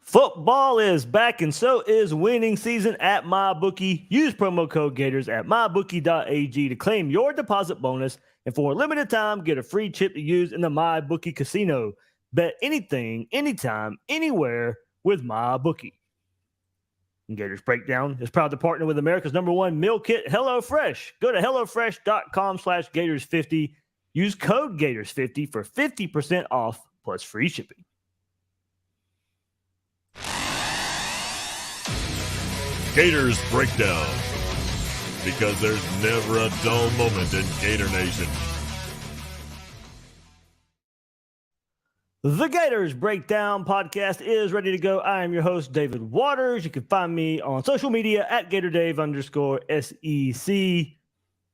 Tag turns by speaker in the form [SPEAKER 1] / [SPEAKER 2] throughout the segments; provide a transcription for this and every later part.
[SPEAKER 1] Football is back, and so is winning season at MyBookie. Use promo code Gators at mybookie.ag to claim your deposit bonus, and for a limited time, get a free chip to use in the MyBookie casino. Bet anything, anytime, anywhere with MyBookie. And Gators Breakdown is proud to partner with America's #1 meal kit, HelloFresh. Go to hellofresh.com/Gators50. Use code Gators50 for 50% off plus free shipping.
[SPEAKER 2] Gators Breakdown, because there's never a dull moment in Gator Nation.
[SPEAKER 1] The Gators Breakdown podcast is ready to go. I am your host, David Waters. You can find me on social media at GatorDave_SEC.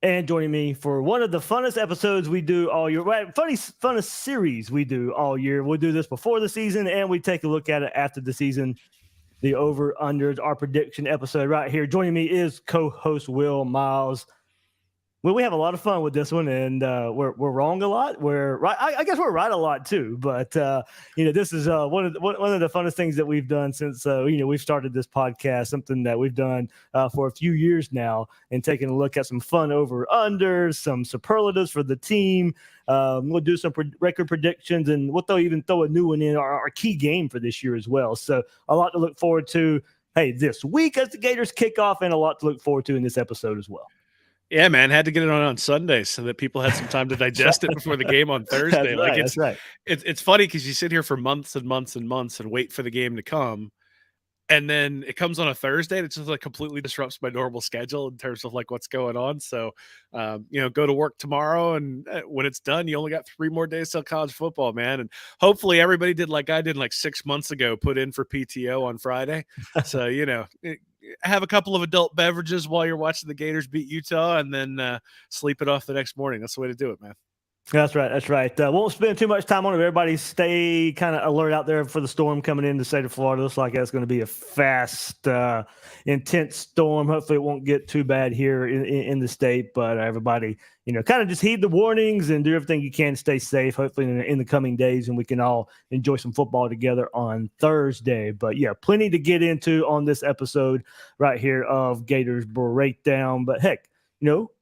[SPEAKER 1] And joining me for one of the funnest episodes we do all year, funnest series we do all year. We'll do this before the season, and we take a look at it after the season. The over-unders, our prediction episode right here. Joining me is co-host Will Miles. Well, we have a lot of fun with this one, and we're wrong a lot. We're right. I guess we're right a lot too. But this is one of the funnest things that we've done since we've started this podcast. Something that we've done for a few years now, and taking a look at some fun over/unders, some superlatives for the team. We'll do some record predictions, and we'll even throw a new one in, our key game for this year as well. So a lot to look forward to. Hey, this week as the Gators kick off, and a lot to look forward to in this episode as well.
[SPEAKER 3] Yeah, man, had to get it on Sunday so that people had some time to digest it before the game on Thursday.
[SPEAKER 1] That's right.
[SPEAKER 3] It's funny because you sit here for months and months and months and wait for the game to come, and then it comes on a Thursday, and it just completely disrupts my normal schedule in terms of what's going on. So, go to work tomorrow, and when it's done, you only got 3 more days till college football, man. And hopefully everybody did like I did 6 months ago, put in for PTO on Friday. So, have a couple of adult beverages while you're watching the Gators beat Utah, and then sleep it off the next morning. That's the way to do it, man.
[SPEAKER 1] That's right. Won't spend too much time on it. Everybody stay kind of alert out there for the storm coming in the state of Florida. Looks like it's going to be a fast, intense storm. Hopefully it won't get too bad here in the state, but everybody, kind of just heed the warnings and do everything you can to stay safe, hopefully in the coming days, and we can all enjoy some football together on Thursday. But yeah, plenty to get into on this episode right here of Gators Breakdown. But heck,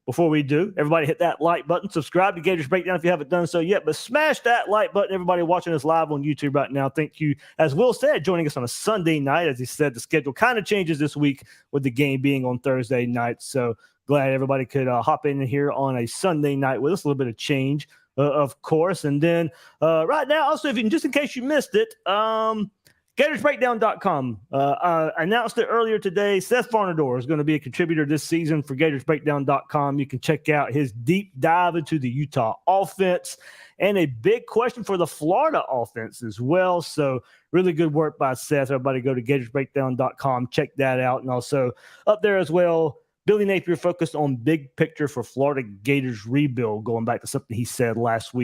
[SPEAKER 1] before we do, everybody hit that like button. Subscribe to Gators Breakdown if you haven't done so yet. But smash that like button, everybody watching us live on YouTube right now. Thank you, as Will said, joining us on a Sunday night. As he said, the schedule kind of changes this week with the game being on Thursday night. So glad everybody could hop in here on a Sunday night with us. A little bit of change, of course. And then right now, also, just in case you missed it, gatorsbreakdown.com. Announced it earlier today. Seth Varnador is going to be a contributor this season for gatorsbreakdown.com. You can check out his deep dive into the Utah offense and a big question for the Florida offense as well. So really good work by Seth. Everybody go to gatorsbreakdown.com. Check that out. And also up there as well, Billy Napier focused on big picture for Florida Gators rebuild, going back to something he said last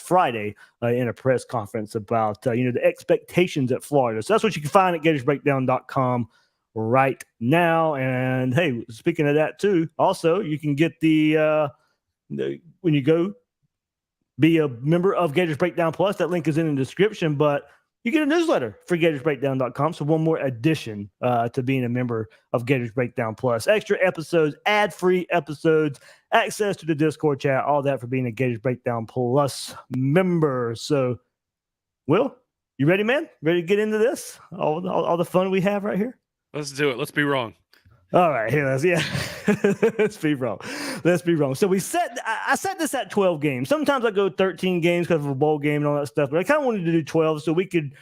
[SPEAKER 1] Friday in a press conference about, the expectations at Florida. So that's what you can find at gatorsbreakdown.com right now. And hey, speaking of that too, also you can get when you go be a member of Gators Breakdown Plus, that link is in the description, but you get a newsletter for gatorsbreakdown.com. So one more addition to being a member of Gators Breakdown Plus. Extra episodes, ad-free episodes, access to the Discord chat, all that for being a Gators Breakdown Plus member. So, Will, you ready, man? Ready to get into this? All the fun we have right here?
[SPEAKER 3] Let's do it. Let's be wrong.
[SPEAKER 1] All right, here, let's be wrong. So I set this at 12 games. Sometimes I go 13 games because of a bowl game and all that stuff, but I kind of wanted to do 12 so we could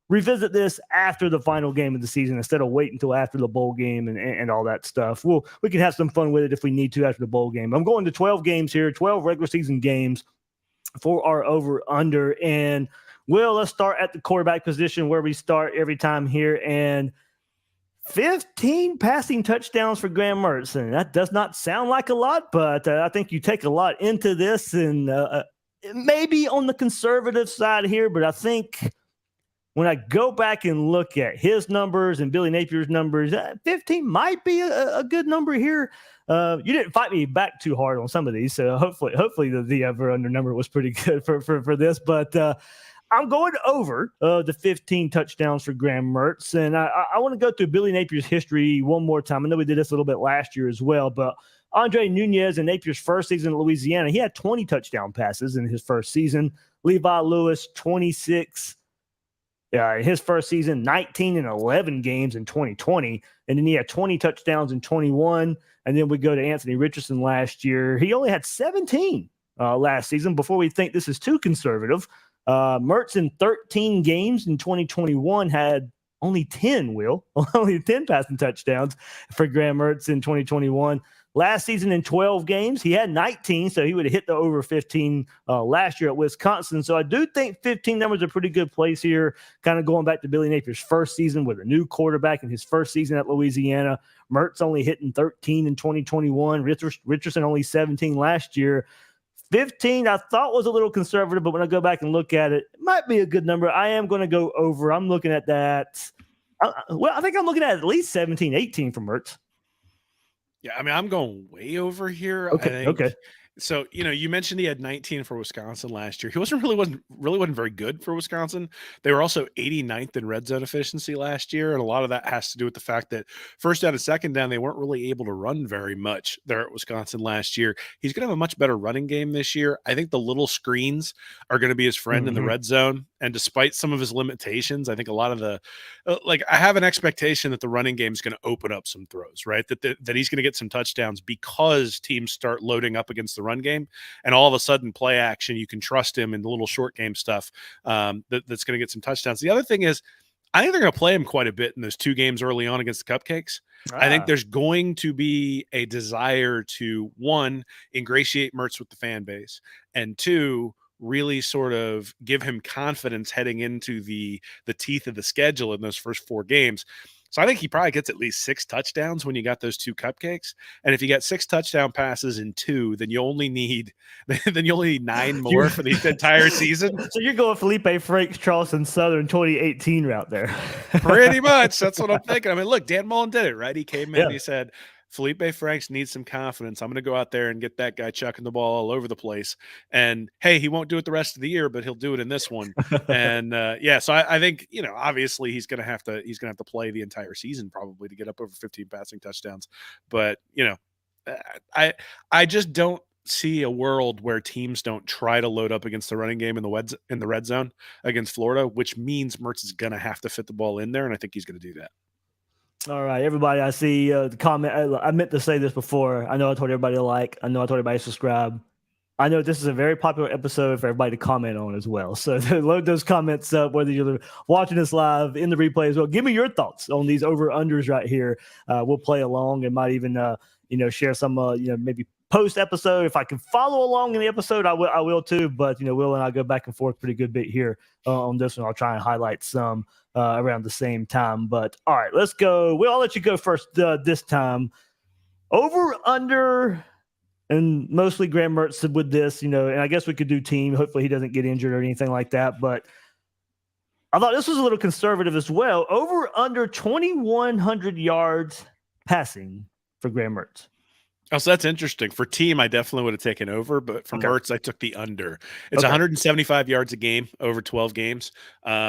[SPEAKER 1] revisit this after the final game of the season instead of waiting until after the bowl game and all that stuff. We can have some fun with it if we need to after the bowl game. I'm going to 12 games here, 12 regular season games for our over-under. And, let's start at the quarterback position where we start every time here. And 15 passing touchdowns for Graham Mertz. And that does not sound like a lot, but I think you take a lot into this, and maybe on the conservative side here, but I think when I go back and look at his numbers and Billy Napier's numbers, 15 might be a good number here. You didn't fight me back too hard on some of these, so hopefully the over under number was pretty good for this. But I'm going over the 15 touchdowns for Graham Mertz. And I want to go through Billy Napier's history one more time. I know we did this a little bit last year as well, but Andre Nunez in Napier's first season at Louisiana, he had 20 touchdown passes in his first season. Levi Lewis, 26 in his first season, 19 and 11 games in 2020. And then he had 20 touchdowns in 21. And then we go to Anthony Richardson last year. He only had 17 last season. Before we think this is too conservative, Mertz in 13 games in 2021 had only 10, only 10 passing touchdowns for Graham Mertz in 2021. Last season in 12 games, he had 19, so he would have hit the over 15 last year at Wisconsin. So I do think 15 numbers are a pretty good place here, kind of going back to Billy Napier's first season with a new quarterback in his first season at Louisiana. Mertz only hitting 13 in 2021. Richardson only 17 last year. 15 I thought was a little conservative, but when I go back and look at it, it might be a good number. I am going to go over. I'm looking at that. I think I'm looking at least 17, 18 from Mertz.
[SPEAKER 3] Yeah, I mean, I'm going way over here.
[SPEAKER 1] Okay. Okay.
[SPEAKER 3] So, you mentioned he had 19 for Wisconsin last year. He wasn't very good for Wisconsin. They were also 89th in red zone efficiency last year, and a lot of that has to do with the fact that first down and second down, they weren't really able to run very much there at Wisconsin last year. He's going to have a much better running game this year. I think the little screens are going to be his friend in the red zone, and despite some of his limitations, I think a lot of the I have an expectation that the running game is going to open up some throws, right? That he's going to get some touchdowns because teams start loading up against the run game, and all of a sudden play action, you can trust him in the little short game stuff that's going to get some touchdowns. The other thing is, I think they're going to play him quite a bit in those 2 games early on against the Cupcakes. I think there's going to be a desire to, 1, ingratiate Mertz with the fan base, and 2, really sort of give him confidence heading into the teeth of the schedule in those first 4 games. So I think he probably gets at least 6 touchdowns when you got those 2 Cupcakes. And if you got 6 touchdown passes in 2, then you only need 9 more for the entire season.
[SPEAKER 1] So you're going Felipe Franks, Charleston Southern 2018 route there.
[SPEAKER 3] Pretty much. That's what I'm thinking. I mean, look, Dan Mullen did it, right? He came in, he said, Felipe Franks needs some confidence. I'm going to go out there and get that guy chucking the ball all over the place. And hey, he won't do it the rest of the year, but he'll do it in this one. And so I think, obviously he's going to have to play the entire season probably to get up over 15 passing touchdowns. But, I just don't see a world where teams don't try to load up against the running game in the red zone against Florida, which means Mertz is going to have to fit the ball in there. And I think he's going to do that.
[SPEAKER 1] All right, everybody, I see the comment. I meant to say this before. I know I told everybody to like. I know I told everybody to subscribe. I know this is a very popular episode for everybody to comment on as well. So load those comments up, whether you're watching this live in the replay as well. Give me your thoughts on these over-unders right here. We'll play along and might even, share some, maybe post-episode. If I can follow along in the episode, I will too. But, Will and I go back and forth pretty good bit here on this one. I'll try and highlight some around the same time. But all right, let's go. Will, I'll let you go first this time. Over, under, and mostly Graham Mertz with this, and I guess we could do team. Hopefully he doesn't get injured or anything like that. But I thought this was a little conservative as well. Over, under 2,100 yards passing for Graham Mertz.
[SPEAKER 3] Oh, so that's interesting. For team, I definitely would have taken over, but for Mertz, I took the under. It's 175 yards a game over 12 games.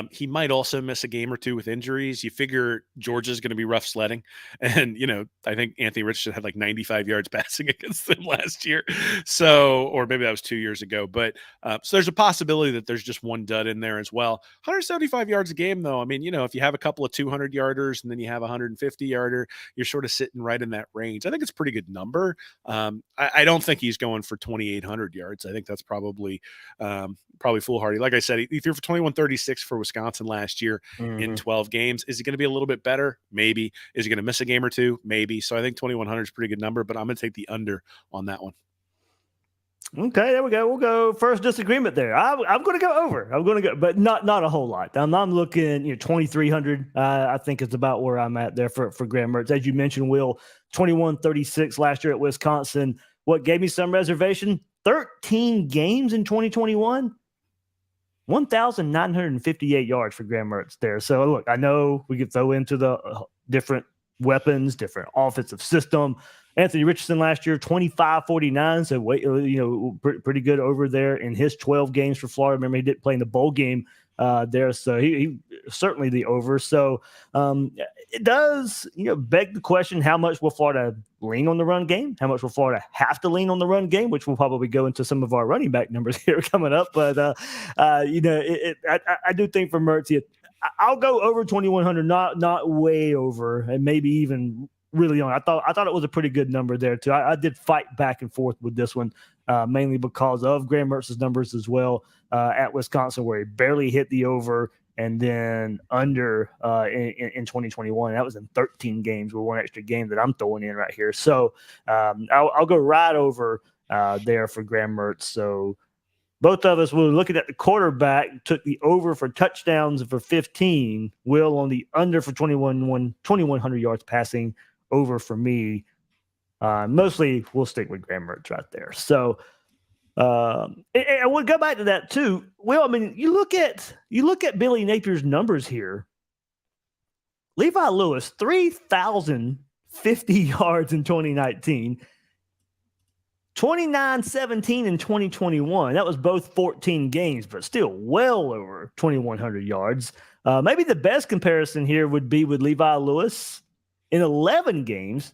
[SPEAKER 3] He might also miss a game or 2 with injuries. You figure Georgia's going to be rough sledding. And, I think Anthony Richardson had like 95 yards passing against them last year. So, or maybe that was 2 years ago. But so there's a possibility that there's just one dud in there as well. 175 yards a game, though. I mean, if you have a couple of 200 yarders and then you have a 150 yarder, you're sort of sitting right in that range. I think it's a pretty good number. I don't think he's going for 2,800 yards. I think that's probably foolhardy. Like I said, he threw for 2,136 for Wisconsin last year in 12 games. Is he going to be a little bit better? Maybe. Is he going to miss a game or 2? Maybe. So I think 2,100 is a pretty good number, but I'm going to take the under on that one.
[SPEAKER 1] Okay, there we go. We'll go first disagreement there. I'm going to go over. I'm going to go, but not a whole lot. I'm looking, 2,300. I think is about where I'm at there for Graham Mertz. As you mentioned, Will, 2,136 last year at Wisconsin. What gave me some reservation? 13 games in 2021. 1,958 yards for Graham Mertz there. So look, I know we could throw into the different weapons, different offensive system. Anthony Richardson last year, 25-49. So, pretty good over there in his 12 games for Florida. Remember, he didn't play in the bowl game there. So he certainly the over. So it does, beg the question, how much will Florida lean on the run game? How much will Florida have to lean on the run game, which will probably go into some of our running back numbers here coming up. But, I do think for Mertz, I'll go over 2,100, not way over, and maybe even really on. I thought it was a pretty good number there too. I did fight back and forth with this one, mainly because of Graham Mertz's numbers as well at Wisconsin, where he barely hit the over and then under in 2021. That was in 13 games with one extra game that I'm throwing in right here. So I'll go right over there for Graham Mertz. So both of us were looking at the quarterback, took the over for touchdowns for 15, Will on the under for 2,100 yards passing, over for me. Mostly we'll stick with Graham Mertz right there. So and we'll go back to that too. Well, I mean, you look at Billy Napier's numbers here. Levi Lewis, 3,050 yards in 2019. 29-17 in 2021. That was both 14 games, but still well over 2,100 yards. Maybe the best comparison here would be with Levi Lewis. In 11 games,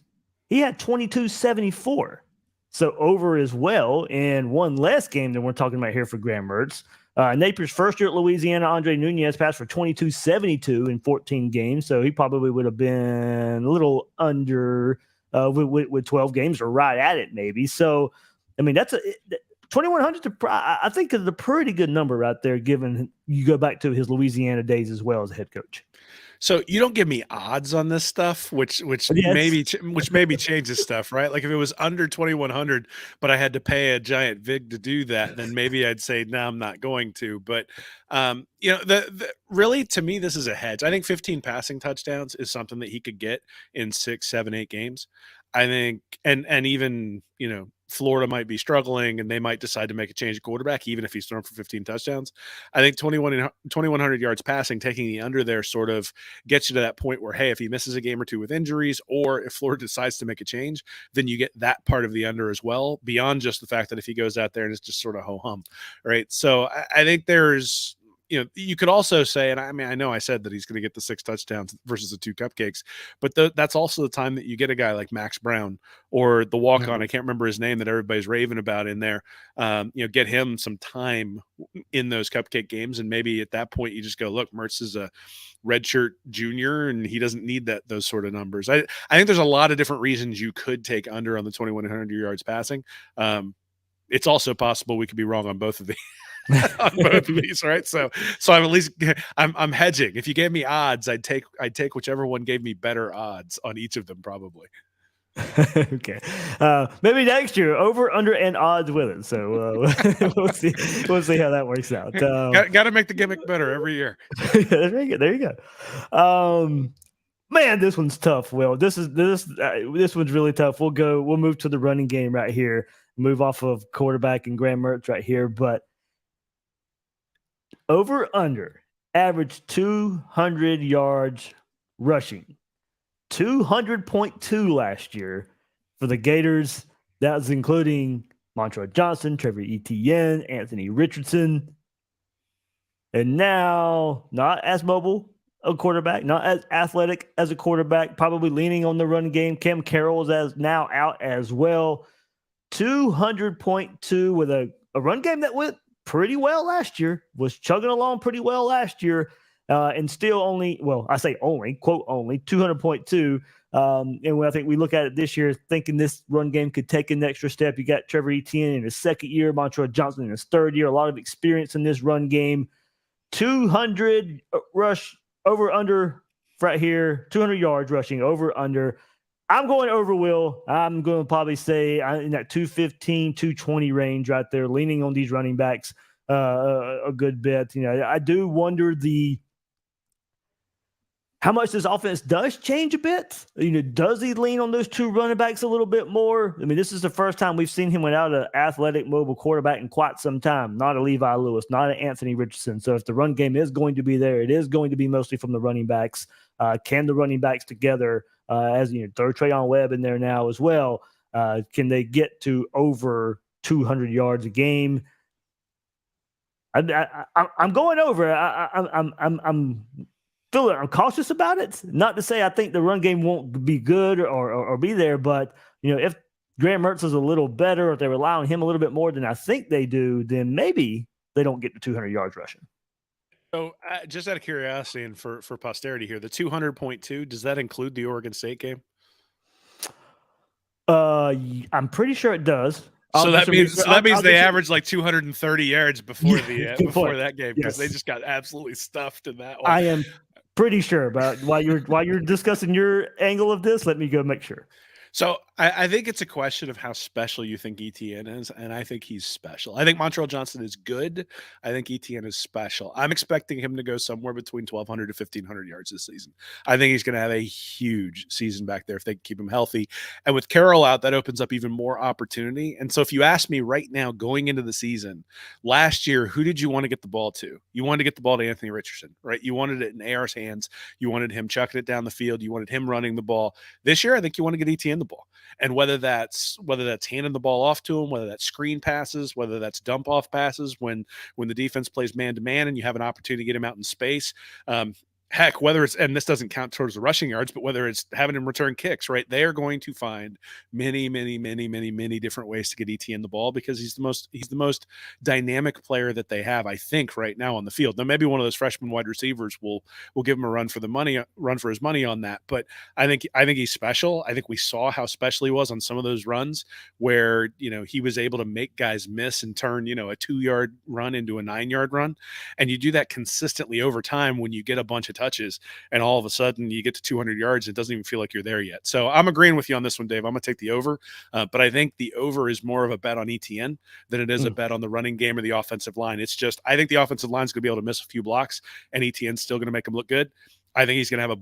[SPEAKER 1] he had 22-74. So over as well, and one less game than we're talking about here for Graham Mertz. Napier's first year at Louisiana, Andre Nunez passed for 22-72 in 14 games. So he probably would have been a little under with 12 games, or right at it maybe. So, I mean, that's 2,100. I think is a pretty good number right there, given you go back to his Louisiana days as well as a head coach.
[SPEAKER 3] So you don't give me odds on this stuff, which maybe changes stuff, right? Like if it was under 2,100, but I had to pay a giant vig to do that, then maybe I'd say, no, I'm not going to. But really, to me, this is a hedge. I think 15 passing touchdowns is something that he could get in 6, 7, 8 games. I think, and even, Florida might be struggling and they might decide to make a change at quarterback, even if he's thrown for 15 touchdowns. I think 2,100 yards passing, taking the under there sort of gets you to that point where, hey, if he misses a game or two with injuries, or if Florida decides to make a change, then you get that part of the under as well, beyond just the fact that if he goes out there and it's just sort of ho-hum, right? So I think there's, you could also say, and I mean, I know I said that he's going to get the 6 touchdowns versus the 2 cupcakes, but that's also the time that you get a guy like Max Brown or the walk-on, I can't remember his name, that everybody's raving about in there. Get him some time in those cupcake games, and maybe at that point you just go, look, Mertz is a redshirt junior, and he doesn't need those sort of numbers. I think there's a lot of different reasons you could take under on the 2,100 yards passing. It's also possible we could be wrong on both of these. On both of these, right? So I'm at least I'm hedging. If you gave me odds, I'd take whichever one gave me better odds on each of them, probably.
[SPEAKER 1] Okay, maybe next year, over, under, and odds with it. So we'll see how that works out.
[SPEAKER 3] Got to make the gimmick better every year.
[SPEAKER 1] There you go. Man, this one's tough. Will, this one's really tough. We'll move to the running game right here. Move off of quarterback and Graham Mertz right here, but. Over under average 200 yards rushing, 200.2 last year for the Gators. That was including Montrell Johnson, Trevor Etienne, Anthony Richardson, and now not as mobile a quarterback, not as athletic as a quarterback, probably leaning on the run game. Cam Carroll is now out as well. 200.2 with a run game that went pretty well last year, was chugging along pretty well last year, and still only, I say only, quote only, 200.2. And when I think we look at it this year, thinking this run game could take an extra step. You got Trevor Etienne in his second year, Montrell Johnson in his third year, a lot of experience in this run game. 200 rush over under right here, 200 yards rushing over under. I'm going over, Will. I'm going to probably say in that 215, 220 range right there, leaning on these running backs a good bit. I do wonder how much this offense does change a bit. Does he lean on those 2 running backs a little bit more? I mean, this is the first time we've seen him without an athletic, mobile quarterback in quite some time. Not a Levi Lewis, not an Anthony Richardson. So if the run game is going to be there, it is going to be mostly from the running backs. Can the running backs together, as throw Trayon Webb in there now as well, can they get to over 200 yards a game? I'm going over. I'm I'm cautious about it. Not to say I think the run game won't be good or be there, but if Graham Mertz is a little better, or if they rely on him a little bit more than I think they do, then maybe they don't get to 200 yards rushing.
[SPEAKER 3] So, just out of curiosity and for posterity here, the 200.2, does that include the Oregon State game?
[SPEAKER 1] I'm pretty sure it does.
[SPEAKER 3] So that means they averaged like 230 yards before before that game, because they just got absolutely stuffed in that one.
[SPEAKER 1] I am pretty sure. But while you're discussing your angle of this, let me go make sure.
[SPEAKER 3] So I think it's a question of how special you think ETN is, and I think he's special. I think Montreal Johnson is good. I think ETN is special. I'm expecting him to go somewhere between 1,200 to 1,500 yards this season. I think he's going to have a huge season back there if they can keep him healthy. And with Carroll out, that opens up even more opportunity. And so if you ask me right now, going into the season, last year, who did you want to get the ball to? You wanted to get the ball to Anthony Richardson, right? You wanted it in AR's hands. You wanted him chucking it down the field. You wanted him running the ball. This year, I think you want to get ETN the ball. And whether that's handing the ball off to him, whether that's screen passes, whether that's dump off passes when the defense plays man to man and you have an opportunity to get him out in space, heck, whether it's, and this doesn't count towards the rushing yards, but whether it's having him return kicks, right? They are going to find many different ways to get ETN the ball, because he's the most dynamic player that they have, I think, right now on the field. Now, maybe one of those freshman wide receivers will give him a run for his money on that. But I think he's special. I think we saw how special he was on some of those runs where, he was able to make guys miss and turn, a 2-yard run into a 9-yard run. And you do that consistently over time when you get a bunch of touches, and all of a sudden you get to 200 yards. It doesn't even feel like you're there yet. So I'm agreeing with you on this one, Dave. I'm going to take the over, but I think the over is more of a bet on ETN than it is a bet on the running game or the offensive line. It's just, I think the offensive line is going to be able to miss a few blocks, and ETN's still going to make them look good. I think he's going to have a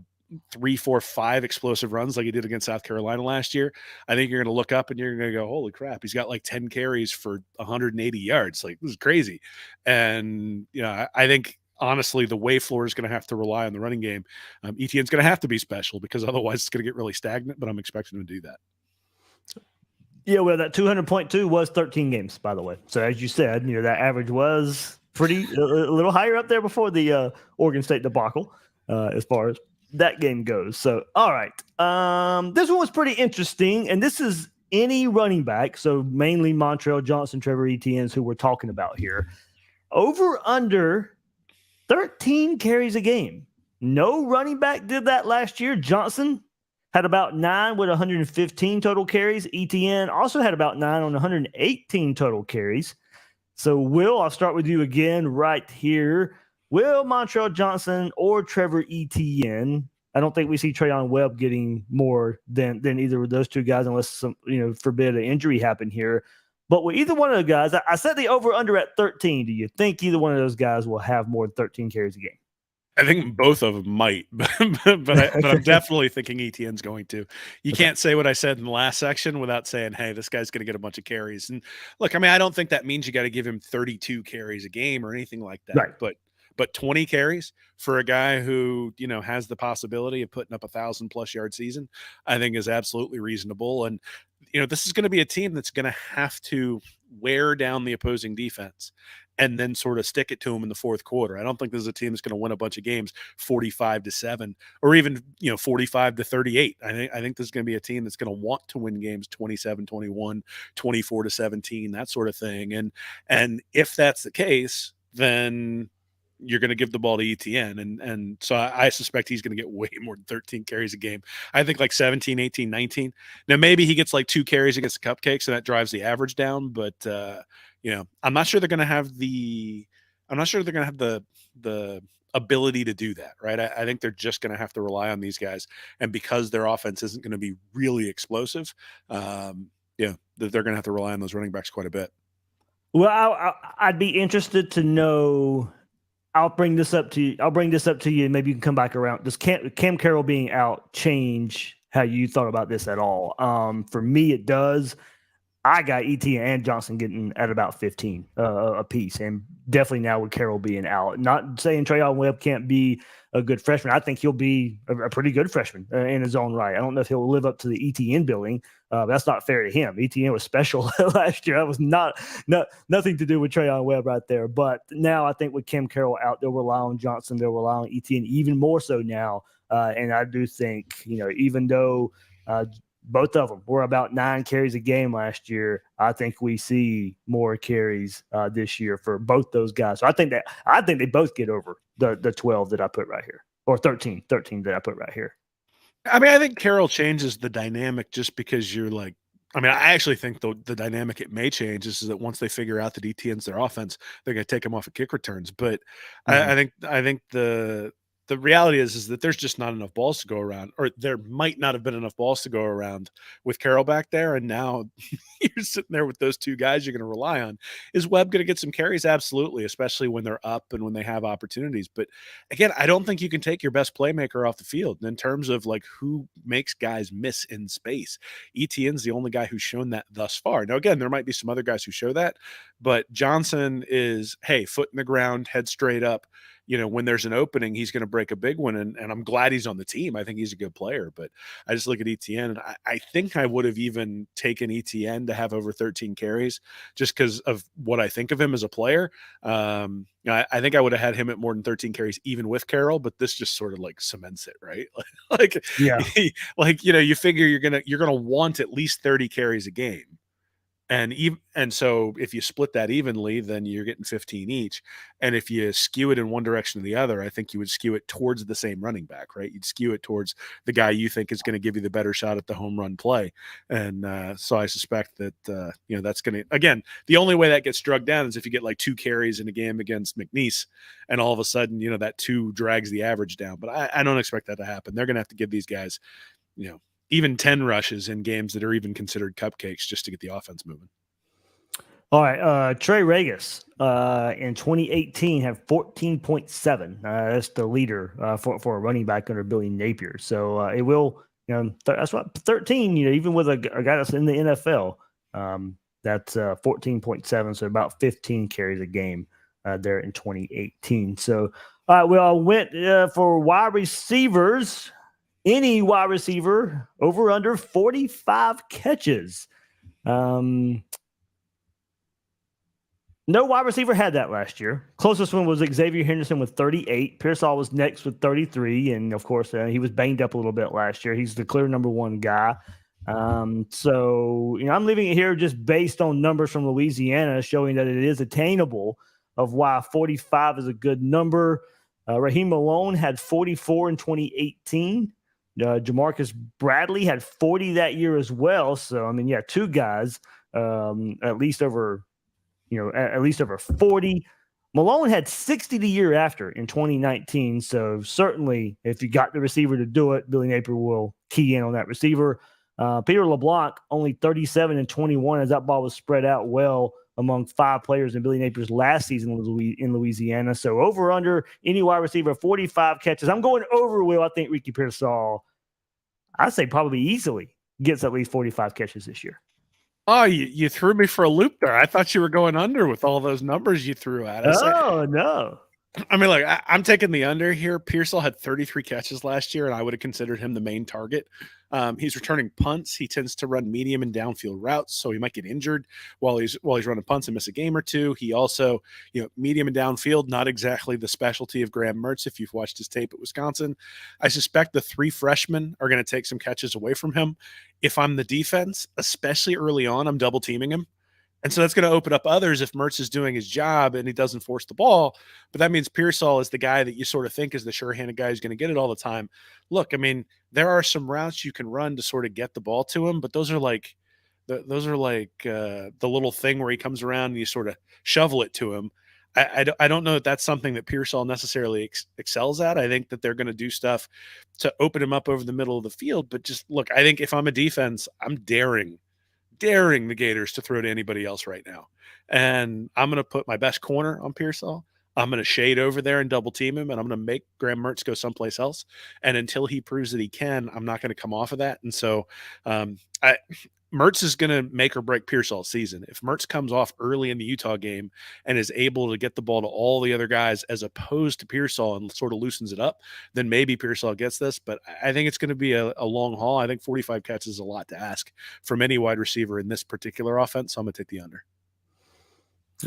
[SPEAKER 3] 3, 4, 5 explosive runs like he did against South Carolina last year. I think you're going to look up and you're going to go, holy crap, he's got like 10 carries for 180 yards. Like, this is crazy. And, I think, honestly, the way Florida is going to have to rely on the running game, ETN's going to have to be special, because otherwise it's going to get really stagnant, but I'm expecting him to do that.
[SPEAKER 1] Yeah, well, that 200.2 was 13 games, by the way. So as you said, that average was a little higher up there before the Oregon State debacle as far as that game goes. So, all right. This one was pretty interesting, and this is any running back, so mainly Montreal Johnson, Trevor Etienne's who we're talking about here. Over under 13 carries a game. No running back did that last year. Johnson had about 9 with 115 total carries. Etienne also had about 9 on 118 total carries. So, Will, I'll start with you again right here. Will Montreal Johnson or Trevor Etienne? I don't think we see Trayon Webb getting more than either of those two guys, unless some, forbid an injury happen here. But with either one of those guys, I set the over-under at 13. Do you think either one of those guys will have more than 13 carries a game?
[SPEAKER 3] I think both of them might, but I'm definitely thinking ETN's going to. You can't say what I said in the last section without saying, hey, this guy's going to get a bunch of carries. And look, I don't think that means you got to give him 32 carries a game or anything like that.
[SPEAKER 1] Right.
[SPEAKER 3] But 20 carries for a guy who, has the possibility of putting up 1,000+ yard season, I think is absolutely reasonable. And, this is going to be a team that's going to have to wear down the opposing defense and then sort of stick it to them in the fourth quarter. I don't think this is a team that's going to win a bunch of games 45-7 or even, 45-38. I think this is going to be a team that's going to want to win games 27-21, 24-17, that sort of thing. And if that's the case, then you're going to give the ball to ETN. And so I suspect he's going to get way more than 13 carries a game. I think like 17, 18, 19. Now, maybe he gets like 2 carries against the Cupcakes and that drives the average down. But, I'm not sure they're going to have the ability to do that, right? I think they're just going to have to rely on these guys. And because their offense isn't going to be really explosive, that they're going to have to rely on those running backs quite a bit.
[SPEAKER 1] Well, I'd be interested to know. I'll bring this up to you. Maybe you can come back around. Does Cam Carroll being out change how you thought about this at all? For me, it does. I got Etienne and Johnson getting at about 15 a piece, and definitely now with Carroll being out. Not saying Trayon Webb can't be a good freshman. I think he'll be a pretty good freshman in his own right. I don't know if he'll live up to the Etienne billing. That's not fair to him. Etienne was special last year. That was nothing to do with Trayon Webb right there. But now I think with Kim Carroll out, they'll rely on Johnson. They'll rely on Etienne even more so now. And I do think, even though both of them were about 9 carries a game last year, I think we see more carries this year for both those guys. So I think they both get over the 12 that I put right here, or 13 that I put right here.
[SPEAKER 3] I mean, I think Carroll changes the dynamic just because you're like, I mean, I actually think the dynamic it may change is that once they figure out that ETN's their offense, they're going to take him off of kick returns. But I think the reality is that there's just not enough balls to go around, or there might not have been enough balls to go around with Carroll back there. And now you're sitting there with those two guys you're going to rely on. Is Webb going to get some carries? Absolutely, especially when they're up and when they have opportunities. But again, I don't think you can take your best playmaker off the field. And in terms of like who makes guys miss in space, ETN's the only guy who's shown that thus far. Now, again, there might be some other guys who show that, but Johnson is, hey, foot in the ground, head straight up. When there's an opening, he's going to break a big one. And I'm glad he's on the team. I think he's a good player. But I just look at ETN, and I think I would have even taken ETN to have over 13 carries just because of what I think of him as a player. I think I would have had him at more than 13 carries even with Carroll, but this just sort of like cements it, right?
[SPEAKER 1] Yeah.
[SPEAKER 3] You figure you're gonna want at least 30 carries a game. And so if you split that evenly, then you're getting 15 each. And if you skew it in one direction or the other, I think you would skew it towards the same running back, right? You'd skew it towards the guy you think is going to give you the better shot at the home run play. And so I suspect that, that's going to, again, the only way that gets drugged down is if you get like 2 carries in a game against McNeese, and all of a sudden, that 2 drags the average down. But I don't expect that to happen. They're going to have to give these guys, even 10 rushes in games that are even considered cupcakes just to get the offense moving.
[SPEAKER 1] All right. Trey Regis in 2018 had 14.7. That's the leader for a running back under Billy Napier. So it will, that's what 13, even with a guy that's in the NFL, that's 14.7. So about 15 carries a game there in 2018. So, all right, well, I went for wide receivers. Any wide receiver over under 45 catches. No wide receiver had that last year. Closest one was Xavier Henderson with 38. Pearsall was next with 33. And, of course, he was banged up a little bit last year. He's the clear number 1 guy. So, I'm leaving it here just based on numbers from Louisiana showing that it is attainable of why 45 is a good number. Raheem Malone had 44 in 2018. Jamarcus Bradley had 40 that year as well. So, 2 guys at least over 40. Malone had 60 the year after in 2019. So certainly if you got the receiver to do it, Billy Napier will key in on that receiver. Peter LeBlanc, only 37 and 21 as that ball was spread out well among 5 players in Billy Napier's last season in Louisiana. So over under any wide receiver, 45 catches. I'm going over, Will. I think Ricky Pearsall, I'd say probably easily gets at least 45 catches this year.
[SPEAKER 3] Oh, you threw me for a loop there. I thought you were going under with all those numbers you threw at us.
[SPEAKER 1] Oh, no.
[SPEAKER 3] I'm taking the under here. Pearsall had 33 catches last year, and I would have considered him the main target. He's returning punts. He tends to run medium and downfield routes, so he might get injured while he's running punts and miss a game or two. He also, medium and downfield, not exactly the specialty of Graham Mertz if you've watched his tape at Wisconsin. I suspect the 3 freshmen are going to take some catches away from him. If I'm the defense, especially early on, I'm double teaming him. And so that's going to open up others if Mertz is doing his job and he doesn't force the ball. But that means Pearsall is the guy that you sort of think is the sure-handed guy who's going to get it all the time. Look, there are some routes you can run to sort of get the ball to him, but those are like the little thing where he comes around and you sort of shovel it to him. I don't know that that's something that Pearsall necessarily excels at. I think that they're going to do stuff to open him up over the middle of the field. But just look, I think if I'm a defense, I'm daring the Gators to throw to anybody else right now. And I'm going to put my best corner on Pearsall. I'm going to shade over there and double team him, and I'm going to make Graham Mertz go someplace else. And until he proves that he can, I'm not going to come off of that. And so Mertz is going to make or break Pearsall's season. If Mertz comes off early in the Utah game and is able to get the ball to all the other guys as opposed to Pearsall and sort of loosens it up, then maybe Pearsall gets this. But I think it's going to be a long haul. I think 45 catches is a lot to ask from any wide receiver in this particular offense. So I'm going to take the under.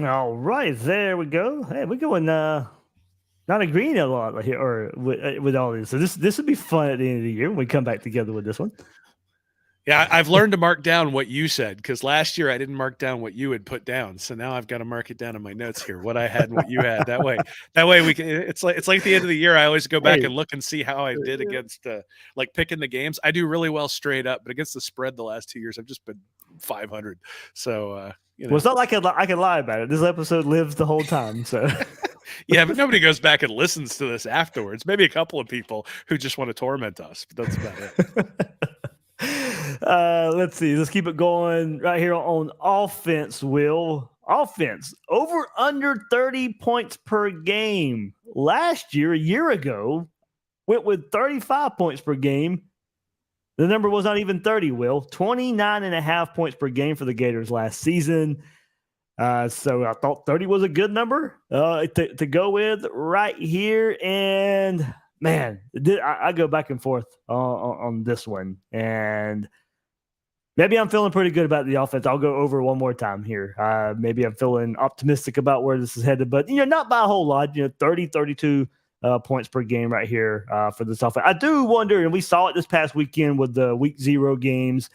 [SPEAKER 1] All right, there we go. Hey, we're going not agreeing a lot here or with all this. So this would be fun at the end of the year when we come back together with this one.
[SPEAKER 3] Yeah, I've learned to mark down what you said because last year I didn't mark down what you had put down. So now I've got to mark it down in my notes here, what I had and what you had. That way we can. It's like the end of the year. I always go back and look and see how I did against like picking the games. I do really well straight up, but against the spread the last 2 years, I've just been 500. So
[SPEAKER 1] well, it's not like I can lie about it. This episode lives the whole time. So
[SPEAKER 3] yeah, but nobody goes back and listens to this afterwards. Maybe a couple of people who just want to torment us, but that's about it.
[SPEAKER 1] Let's see. Let's keep it going right here on offense, Will. Offense, over under 30 points per game. Last year, a year ago, went with 35 points per game. The number was not even 30, Will. 29.5 points per game for the Gators last season. So I thought 30 was a good number to go with right here. And man, I go back and forth on this one. And maybe I'm feeling pretty good about the offense. I'll go over one more time here. Maybe I'm feeling optimistic about where this is headed, but not by a whole lot. 30, 32 points per game right here for this offense. I do wonder, and we saw it this past weekend with the week 0 games.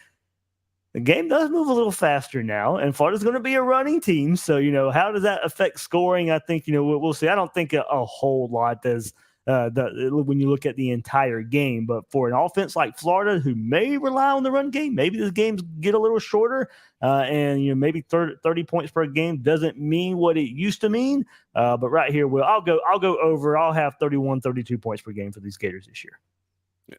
[SPEAKER 1] The game does move a little faster now, and Florida's going to be a running team. So, how does that affect scoring? I think, we'll see. I don't think a whole lot does when you look at the entire game. But for an offense like Florida, who may rely on the run game, maybe this games get a little shorter, and maybe 30 points per game doesn't mean what it used to mean. But right here, I'll go over. I'll have 31, 32 points per game for these Gators this year.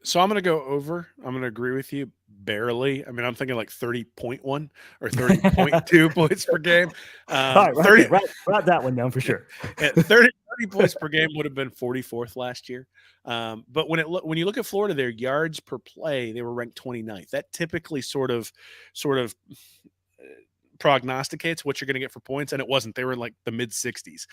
[SPEAKER 3] So I'm going to go over. I'm going to agree with you barely. I mean, I'm thinking like 30.1 or 30.2 points per game.
[SPEAKER 1] All right, 30, write that one down for sure.
[SPEAKER 3] 30 points per game would have been 44th last year. But when you look at Florida, their yards per play, they were ranked 29th. That typically sort of prognosticates what you're going to get for points, and it wasn't. They were in like the mid 60s.